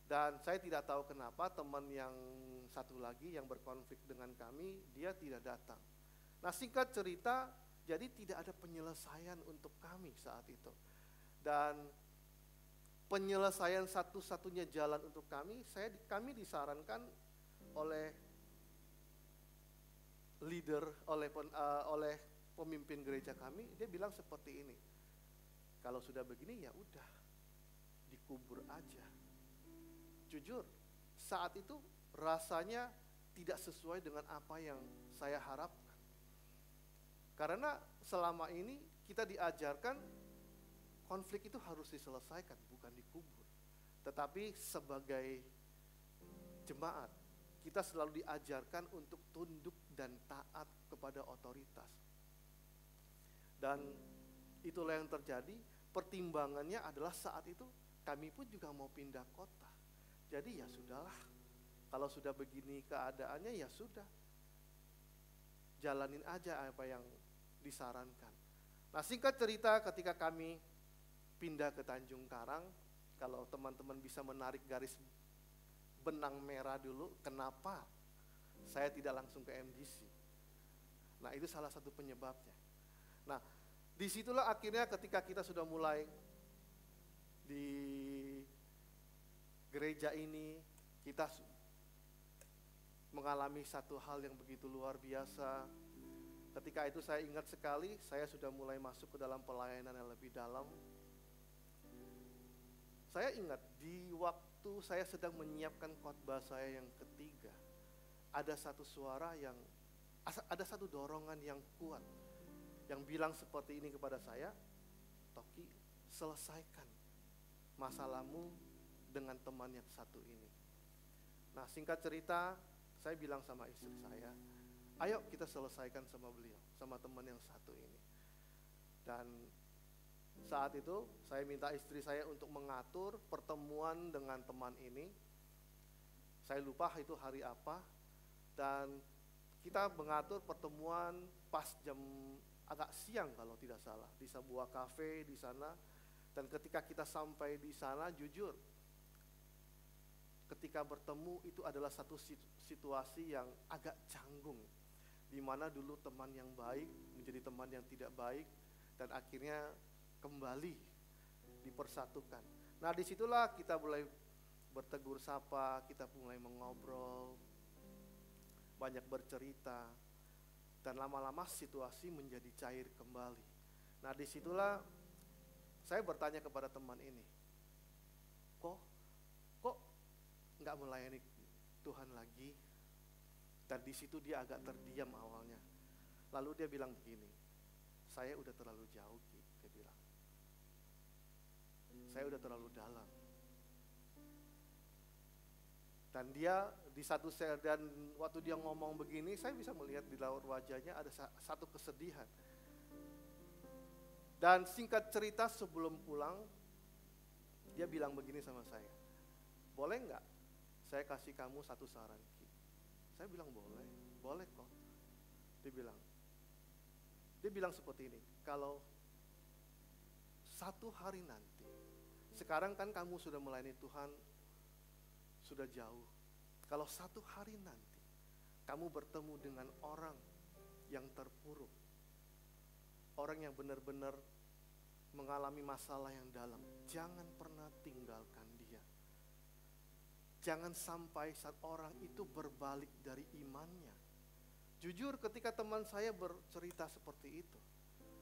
Dan saya tidak tahu kenapa teman yang satu lagi yang berkonflik dengan kami, dia tidak datang. Nah, singkat cerita, jadi tidak ada penyelesaian untuk kami saat itu. Dan penyelesaian satu-satunya jalan untuk kami disarankan oleh leader, oleh pemimpin gereja kami. Dia bilang seperti ini, kalau sudah begini ya udah, dikubur aja. Jujur, saat itu rasanya tidak sesuai dengan apa yang saya harapkan. Karena selama ini kita diajarkan konflik itu harus diselesaikan, bukan dikubur. Tetapi sebagai jemaat, kita selalu diajarkan untuk tunduk dan taat kepada otoritas. Dan itulah yang terjadi. Pertimbangannya adalah saat itu kami pun juga mau pindah kota. Jadi ya sudahlah, kalau sudah begini keadaannya ya sudah. Jalanin aja apa yang disarankan. Nah, singkat cerita, ketika kami pindah ke Tanjung Karang, kalau teman-teman bisa menarik garis benang merah dulu, kenapa saya tidak langsung ke MGC? Nah, itu salah satu penyebabnya. Nah, disitulah akhirnya ketika kita sudah mulai di gereja ini, kita mengalami satu hal yang begitu luar biasa. Ketika itu saya ingat sekali, saya sudah mulai masuk ke dalam pelayanan yang lebih dalam. Saya ingat di waktu saya sedang menyiapkan khotbah saya yang ketiga, ada satu suara yang, ada satu dorongan yang kuat, yang bilang seperti ini kepada saya, Toki, selesaikan masalahmu dengan teman yang satu ini. Nah, singkat cerita, saya bilang sama istri saya, ayo kita selesaikan sama beliau, sama teman yang satu ini. Dan saat itu saya minta istri saya untuk mengatur pertemuan dengan teman ini. Saya lupa itu hari apa, dan kita mengatur pertemuan pas jam agak siang kalau tidak salah, di sebuah kafe di sana. Dan ketika kita sampai di sana, jujur, ketika bertemu itu adalah satu situasi yang agak canggung, di mana dulu teman yang baik menjadi teman yang tidak baik, dan akhirnya kembali dipersatukan. Nah, disitulah kita mulai bertegur sapa, kita mulai mengobrol, banyak bercerita, dan lama-lama situasi menjadi cair kembali. Nah, disitulah saya bertanya kepada teman ini, kok nggak melayani Tuhan lagi? Dan di situ dia agak terdiam awalnya. Lalu dia bilang begini, saya udah terlalu jauh, Ki. Dia bilang, saya udah terlalu dalam. Dan dia di satu dan waktu dia ngomong begini, saya bisa melihat di raut wajahnya ada satu kesedihan. Dan singkat cerita, sebelum pulang, dia bilang begini sama saya, boleh nggak saya kasih kamu satu saran, Ki? Saya bilang boleh kok. Dia bilang seperti ini, kalau satu hari nanti, sekarang kan kamu sudah melayani Tuhan, sudah jauh. Kalau satu hari nanti, kamu bertemu dengan orang yang terpuruk, orang yang benar-benar mengalami masalah yang dalam, jangan pernah tinggalkan dia. Jangan sampai saat orang itu berbalik dari imannya. Jujur, ketika teman saya bercerita seperti itu,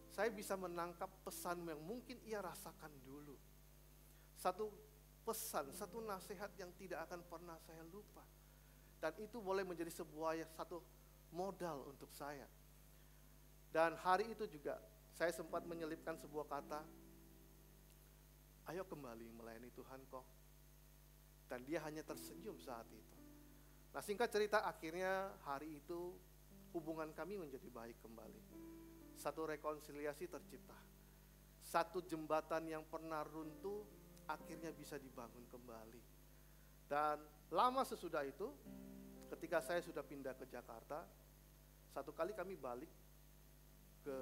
saya bisa menangkap pesan yang mungkin ia rasakan dulu. Satu pesan, satu nasihat yang tidak akan pernah saya lupa. Dan itu boleh menjadi satu modal untuk saya. Dan hari itu juga saya sempat menyelipkan sebuah kata, ayo kembali melayani Tuhan kok. Dan dia hanya tersenyum saat itu. Nah, singkat cerita, akhirnya hari itu hubungan kami menjadi baik kembali. Satu rekonsiliasi tercipta. Satu jembatan yang pernah runtuh akhirnya bisa dibangun kembali. Dan lama sesudah itu, ketika saya sudah pindah ke Jakarta, satu kali kami balik ke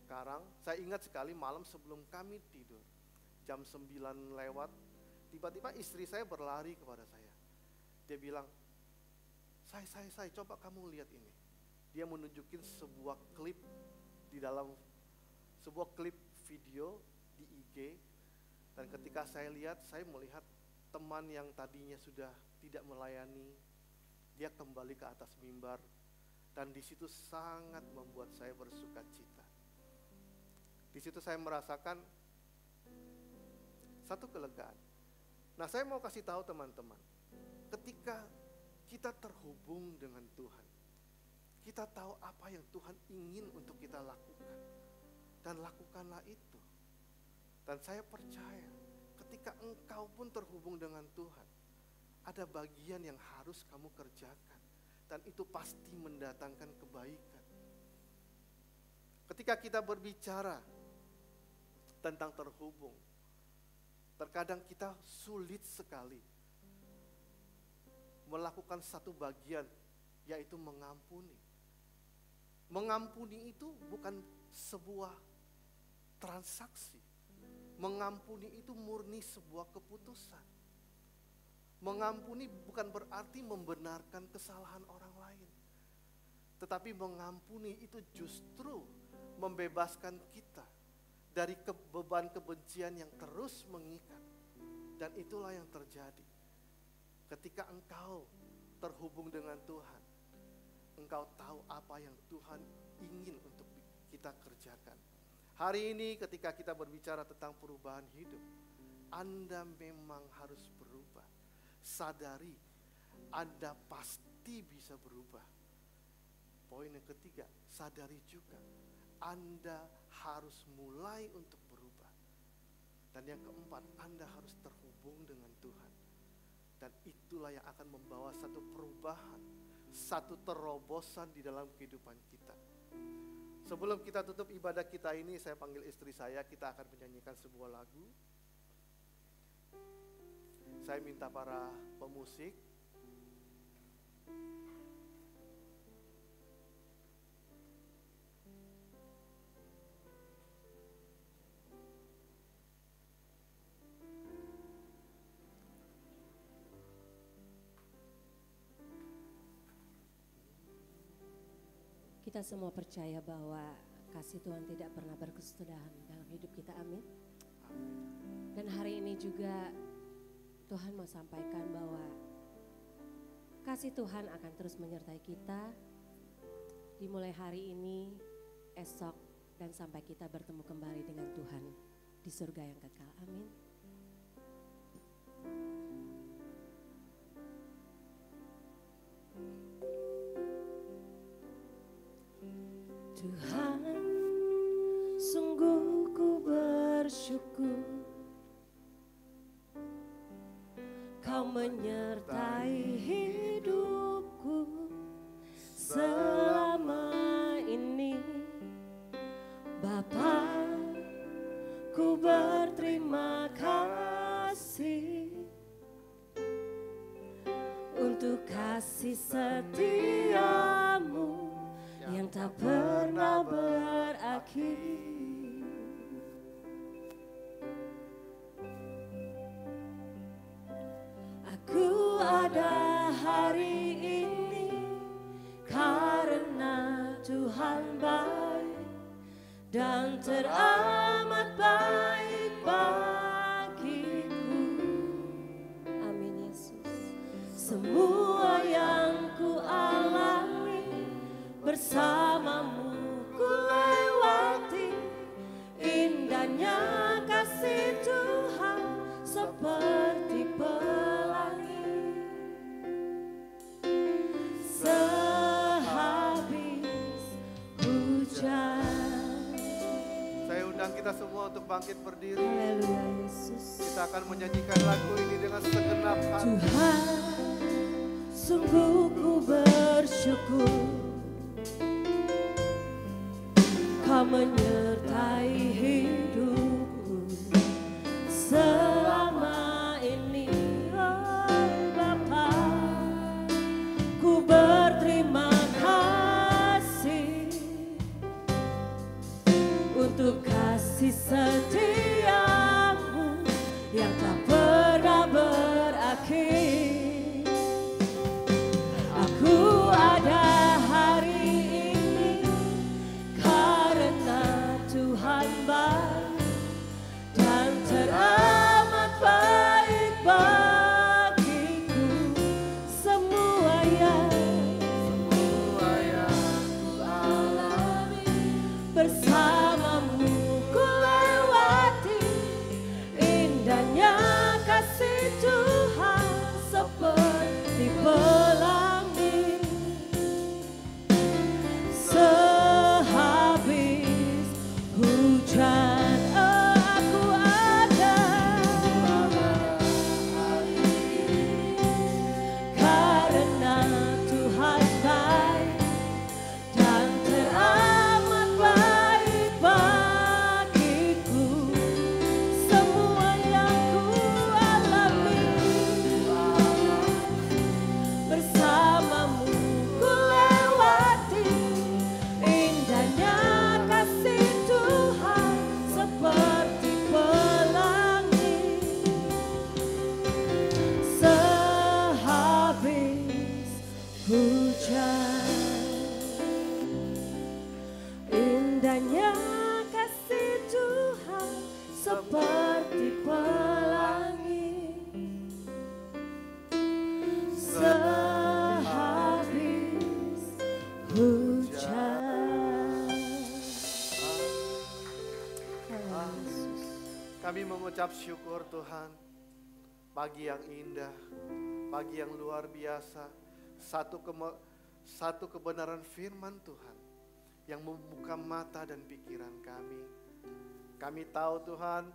Karang. Saya ingat sekali malam sebelum kami tidur, jam 9 lewat, tiba-tiba istri saya berlari kepada saya. Dia bilang, Saya, coba kamu lihat ini. Dia menunjukin sebuah klip di dalam sebuah klip video di IG. Dan ketika saya lihat, saya melihat teman yang tadinya sudah tidak melayani, dia kembali ke atas mimbar. Dan di situ sangat membuat saya bersuka cita. Di situ saya merasakan satu kelegaan. Nah, saya mau kasih tahu teman-teman, ketika kita terhubung dengan Tuhan, Kita tahu apa yang Tuhan ingin untuk kita lakukan. Dan lakukanlah itu. Dan saya percaya ketika engkau pun terhubung dengan Tuhan, ada bagian yang harus kamu kerjakan. Dan itu pasti mendatangkan kebaikan. Ketika kita berbicara tentang terhubung, terkadang kita sulit sekali melakukan satu bagian, yaitu mengampuni. Mengampuni itu bukan sebuah transaksi. Mengampuni itu murni sebuah keputusan. Mengampuni bukan berarti membenarkan kesalahan orang lain. Tetapi mengampuni itu justru membebaskan kita dari beban kebencian yang terus mengikat. Dan itulah yang terjadi. Ketika engkau terhubung dengan Tuhan, engkau tahu apa yang Tuhan ingin untuk kita kerjakan. Hari ini ketika kita berbicara tentang perubahan hidup, Anda memang harus berubah. Sadari, Anda pasti bisa berubah. Poin yang ketiga, sadari juga, Anda harus mulai untuk berubah. Dan yang keempat, Anda harus terhubung dengan Tuhan. Dan itulah yang akan membawa satu perubahan, satu terobosan di dalam kehidupan kita. Sebelum kita tutup ibadah kita ini, saya panggil istri saya, kita akan menyanyikan sebuah lagu. Saya minta para pemusik kita semua percaya bahwa kasih Tuhan tidak pernah berkesudahan dalam hidup kita, amin. Dan hari ini juga Tuhan mau sampaikan bahwa kasih Tuhan akan terus menyertai kita dimulai hari ini, esok, dan sampai kita bertemu kembali dengan Tuhan di surga yang kekal, amin. Tuhan, sungguh ku bersyukur Kau menyertai hidupku selama ini. Bapa, ku berterima kasih untuk kasih setiamu yang tak pernah berakhir. Aku ada hari ini karena Tuhan baik dan teramat baik bagiku. Amin Yesus. Semua yang ku alami bersamamu ku lewati, indahnya kasih Tuhan seperti pelangi. Sehabis hujan. Saya undang kita semua untuk bangkit berdiri. Haleluya Yesus. Kita akan menyanyikan lagu ini dengan segenap hati. Tuhan, sungguh ku bersyukur Kau menyertai hidupku selama ini. Oh Bapa, ku berterima kasih untuk kasih setiamu yang tak pernah berakhir. Aku ada hari ini karena Tuhan baik dan teramat baik bagiku. Semua yang ku alami bersamamu ku lewati, indahnya kasih Tuhan Indahnya kasih Tuhan seperti pelangi sehabis hujan. Kami mengucap syukur Tuhan, pagi yang indah, pagi yang luar biasa, satu kebenaran firman Tuhan yang membuka mata dan pikiran kami. Kami tahu Tuhan,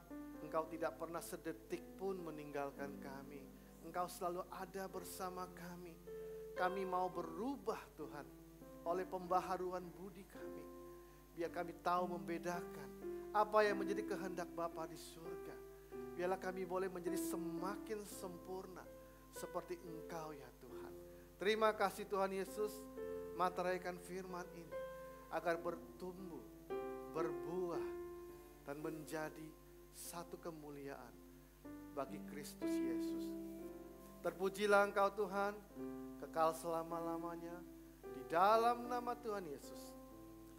Engkau tidak pernah sedetik pun meninggalkan kami. Engkau selalu ada bersama kami. Kami mau berubah Tuhan oleh pembaharuan budi kami. Biar kami tahu membedakan apa yang menjadi kehendak Bapa di surga. Biarlah kami boleh menjadi semakin sempurna seperti Engkau ya Tuhan. Terima kasih Tuhan Yesus, materaikan firman ini agar bertumbuh, berbuah, dan menjadi satu kemuliaan bagi Kristus Yesus. Terpujilah Engkau Tuhan, kekal selama-lamanya, di dalam nama Tuhan Yesus.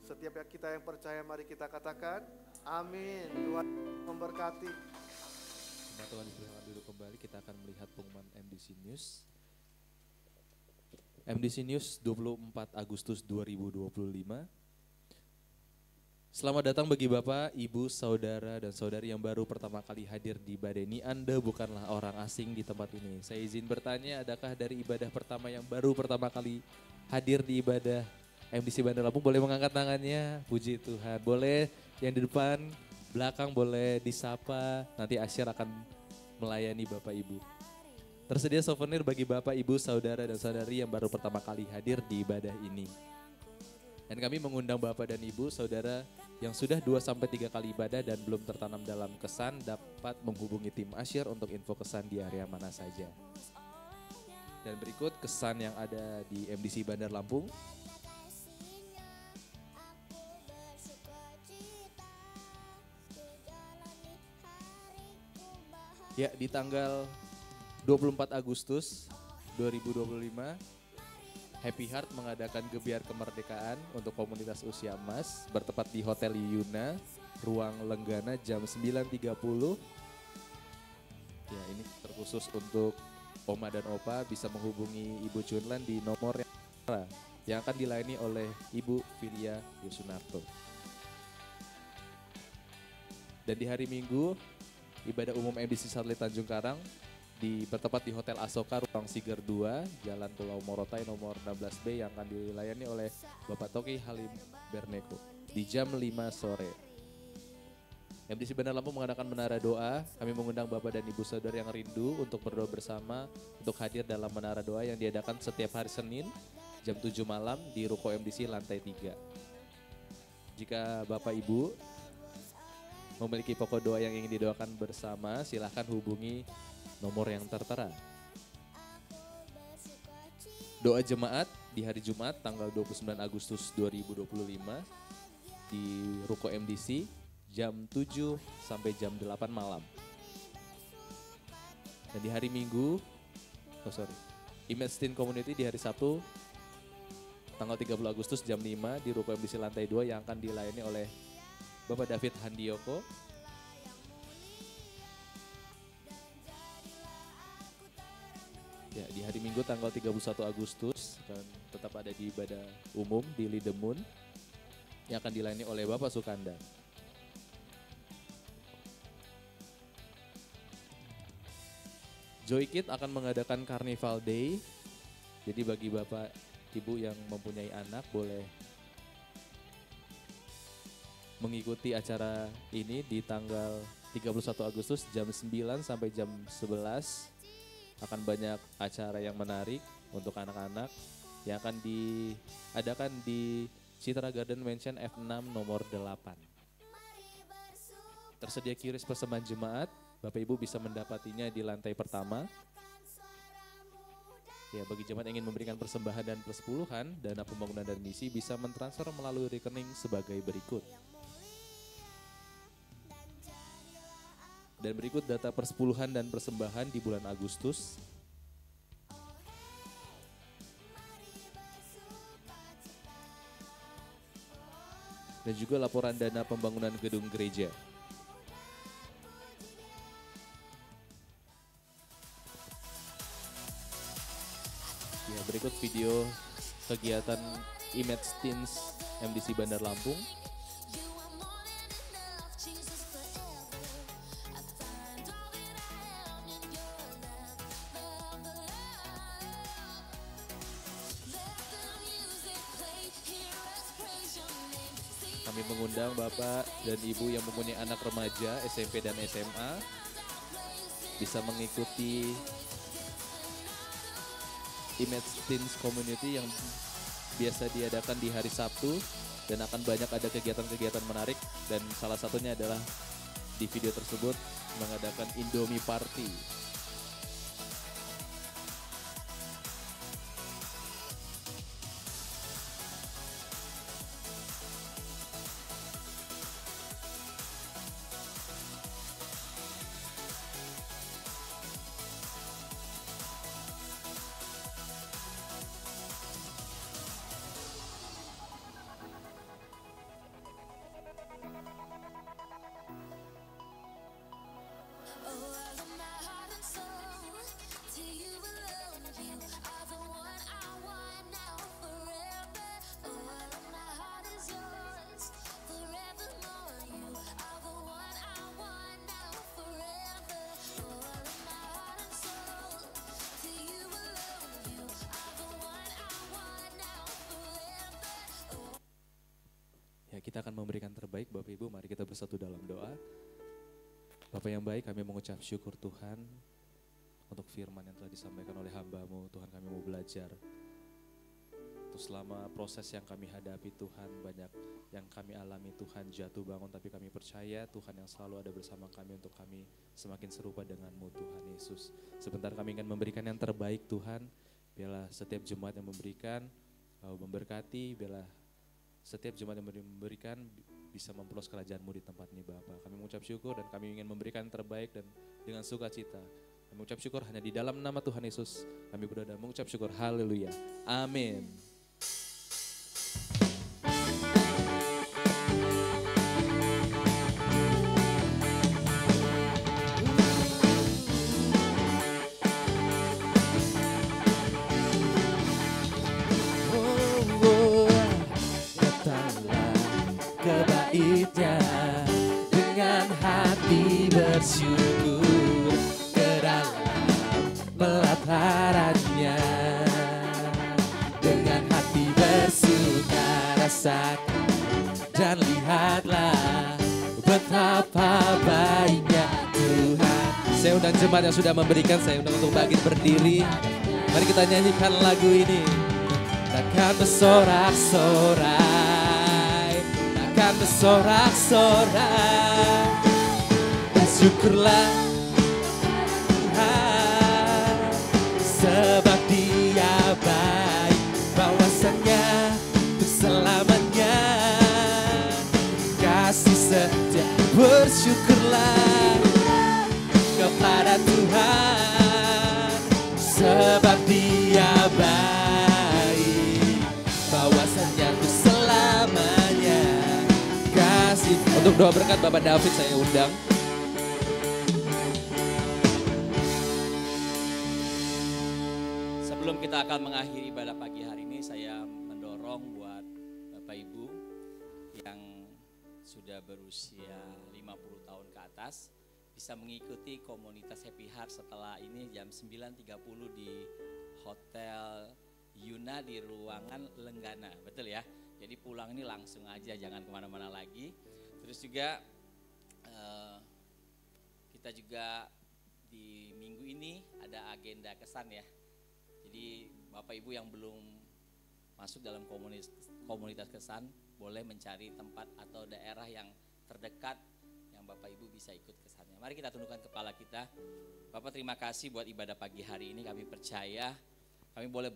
Setiap kita yang percaya, mari kita katakan, amin. Tuhan memberkati. Jemaat Tuhan dipersilakan duduk kembali, kita akan melihat pengumuman MDC News. MDC News 24 Agustus 2025. Selamat datang bagi Bapak, Ibu, Saudara, dan Saudari yang baru pertama kali hadir di ibadah ini. Anda bukanlah orang asing di tempat ini. Saya izin bertanya, adakah dari ibadah pertama yang baru pertama kali hadir di ibadah MDC Bandar Lampung? Boleh mengangkat tangannya, puji Tuhan. Boleh yang di depan, belakang boleh disapa, nanti Asyar akan melayani Bapak Ibu. Tersedia souvenir bagi Bapak, Ibu, Saudara, dan Saudari yang baru pertama kali hadir di ibadah ini. Dan kami mengundang Bapak dan Ibu, Saudara yang sudah 2-3 kali ibadah dan belum tertanam dalam kesan dapat menghubungi tim Asyar untuk info kesan di area mana saja. Dan berikut kesan yang ada di MDC Bandar Lampung. Ya, di tanggal 24 Agustus 2025, Happy Heart mengadakan gebiar kemerdekaan untuk komunitas usia emas bertepat di Hotel Yuna, Ruang Lenggana jam 9.30. Ya, ini terkhusus untuk Oma dan Opa bisa menghubungi Ibu Chunlan di nomor yang akan dilayani oleh Ibu Filia Yusunarto. Dan di hari Minggu, ibadah umum MDC Satelit Tanjung Karang bertepat di Hotel Asoka Ruang Siger 2, Jalan Pulau Morotai nomor 16B yang akan dilayani oleh Bapak Toki Halim Berneko di jam 5 sore. MDC Bandar Lampung mengadakan menara doa. Kami mengundang Bapak dan Ibu Saudara yang rindu untuk berdoa bersama untuk hadir dalam menara doa yang diadakan setiap hari Senin jam 7 malam di Ruko MDC lantai 3. Jika Bapak Ibu memiliki pokok doa yang ingin didoakan bersama, silahkan hubungi nomor yang tertera. Doa jemaat di hari Jumat tanggal 29 Agustus 2025 di Ruko MDC jam 7 sampai jam 8 malam. Dan di hari Minggu, Image Teen Community di hari Sabtu tanggal 30 Agustus jam 5 di Ruko MDC lantai 2 yang akan dilayani oleh Bapak David Handioko. Ya, di hari Minggu tanggal 31 Agustus akan tetap ada di ibadah umum di Lidemun yang akan dilayani oleh Bapak Sukanda. Joy Kid akan mengadakan Carnival Day. Jadi bagi Bapak Ibu yang mempunyai anak boleh mengikuti acara ini di tanggal 31 Agustus jam 9 sampai jam 11. Akan banyak acara yang menarik untuk anak-anak yang akan diadakan di Citra Garden Mansion F6 nomor 8. Tersedia QRIS persembahan jemaat, Bapak Ibu bisa mendapatinya di lantai pertama. Ya, bagi jemaat yang ingin memberikan persembahan dan persepuluhan, dana pembangunan dan misi bisa mentransfer melalui rekening sebagai berikut. Dan berikut data persepuluhan dan persembahan di bulan Agustus. dan juga laporan dana pembangunan gedung gereja. Ya, berikut video kegiatan Image Teens MDC Bandar Lampung. Kami mengundang Bapak dan Ibu yang mempunyai anak remaja SMP dan SMA bisa mengikuti Image Teens Community yang biasa diadakan di hari Sabtu, dan akan banyak ada kegiatan-kegiatan menarik, dan salah satunya adalah di video tersebut mengadakan Indomie Party. Ya, kita akan memberikan terbaik Bapak Ibu, mari kita bersatu dalam doa. Bapak yang baik, kami mengucap syukur Tuhan untuk firman yang telah disampaikan oleh hamba-Mu. Tuhan, kami mau belajar. Untuk selama proses yang kami hadapi Tuhan, banyak yang kami alami Tuhan, jatuh bangun, tapi kami percaya Tuhan yang selalu ada bersama kami untuk kami semakin serupa dengan-Mu Tuhan Yesus. Sebentar kami ingin memberikan yang terbaik Tuhan, biarlah setiap jemaat yang memberikan, Kau memberkati, biarlah setiap jemaat yang memberikan bisa memperluas kerajaan-Mu di tempat ini Bapa. Kami mengucap syukur dan kami ingin memberikan yang terbaik dan dengan sukacita. Kami mengucap syukur hanya di dalam nama Tuhan Yesus. Kami berdoa mengucap syukur. Haleluya. Amin. Kebaiknya dengan hati bersyukur ke dalam pelaparannya, dengan hati bersuka rasakan dan lihatlah betapa baiknya Tuhan. Saya undang jemaat yang sudah memberikan, saya undang untuk bangkit berdiri. Mari kita nyanyikan lagu ini. Takkan bersorak-sorai, takkan bersorak-sorai, bersyukurlah Tuhan, sebab Dia baik, bahwasanya untuk selamanya kasih setia. Bersyukurlah kepada Tuhan, sebab Dia baik, bahwasanya untuk selamanya kasih. Untuk doa berkat Bapak David saya undang. Sebelum kita akan mengakhiri ibadah pagi hari ini, saya mendorong buat Bapak Ibu yang sudah berusia 50 tahun ke atas bisa mengikuti komunitas Happy Heart setelah ini jam 9.30 di Hotel Yuna di ruangan Lenggana, betul ya? Jadi pulang ini langsung aja, jangan kemana-mana lagi. Terus juga kita juga di minggu ini ada agenda kesan ya. Jadi Bapak Ibu yang belum masuk dalam komunitas kesan, boleh mencari tempat atau daerah yang terdekat yang Bapak Ibu bisa ikut kesannya. Mari kita tundukkan kepala kita. Bapak, terima kasih buat ibadah pagi hari ini. Kami percaya kami boleh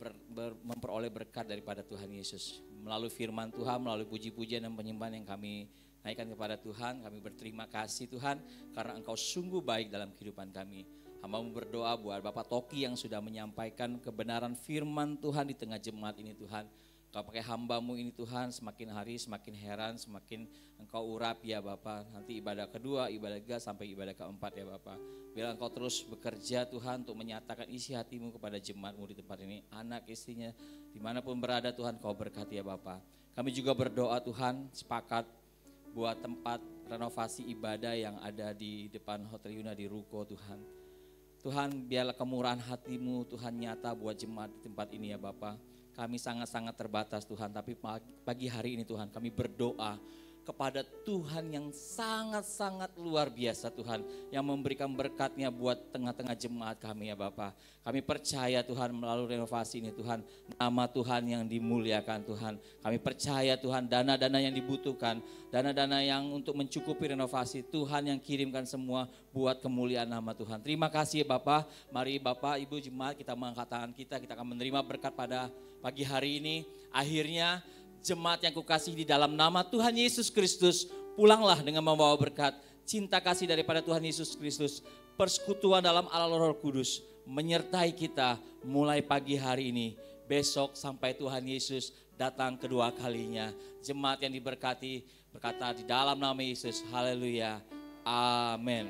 memperoleh berkat daripada Tuhan Yesus. Melalui firman Tuhan, melalui puji-pujian dan penyembahan yang kami naikkan kepada Tuhan. Kami berterima kasih Tuhan karena Engkau sungguh baik dalam kehidupan kami. Hamba-Mu berdoa buat Bapak Toki yang sudah menyampaikan kebenaran firman Tuhan di tengah jemaat ini Tuhan. Kau pakai hamba-Mu ini Tuhan, semakin hari semakin heran, semakin Engkau urap ya Bapa. Nanti ibadah kedua, ibadah ketiga sampai ibadah keempat ya Bapa. Biar Engkau terus bekerja Tuhan untuk menyatakan isi hati-Mu kepada jemaat-Mu di tempat ini. Anak istrinya dimanapun berada Tuhan Kau berkati ya Bapa. Kami juga berdoa Tuhan sepakat buat tempat renovasi ibadah yang ada di depan Hotel Yuna di Ruko Tuhan. Tuhan biarlah kemurahan hati-Mu Tuhan nyata buat jemaat di tempat ini ya Bapa. Kami sangat-sangat terbatas Tuhan, tapi pagi hari ini Tuhan kami berdoa kepada Tuhan yang sangat-sangat luar biasa Tuhan, yang memberikan berkat-Nya buat tengah-tengah jemaat kami ya Bapa. Kami percaya Tuhan melalui renovasi ini Tuhan, nama Tuhan yang dimuliakan Tuhan. Kami percaya Tuhan dana-dana yang dibutuhkan, dana-dana yang untuk mencukupi renovasi Tuhan yang kirimkan semua buat kemuliaan nama Tuhan. Terima kasih Bapak. Mari Bapak, Ibu jemaat kita mengangkat tangan kita akan menerima berkat pada pagi hari ini. Akhirnya jemaat yang kukasih di dalam nama Tuhan Yesus Kristus, pulanglah dengan membawa berkat, cinta kasih daripada Tuhan Yesus Kristus, persekutuan dalam Allah Roh Kudus menyertai kita mulai pagi hari ini, besok sampai Tuhan Yesus datang kedua kalinya. Jemaat yang diberkati berkata di dalam nama Yesus, haleluya, amin.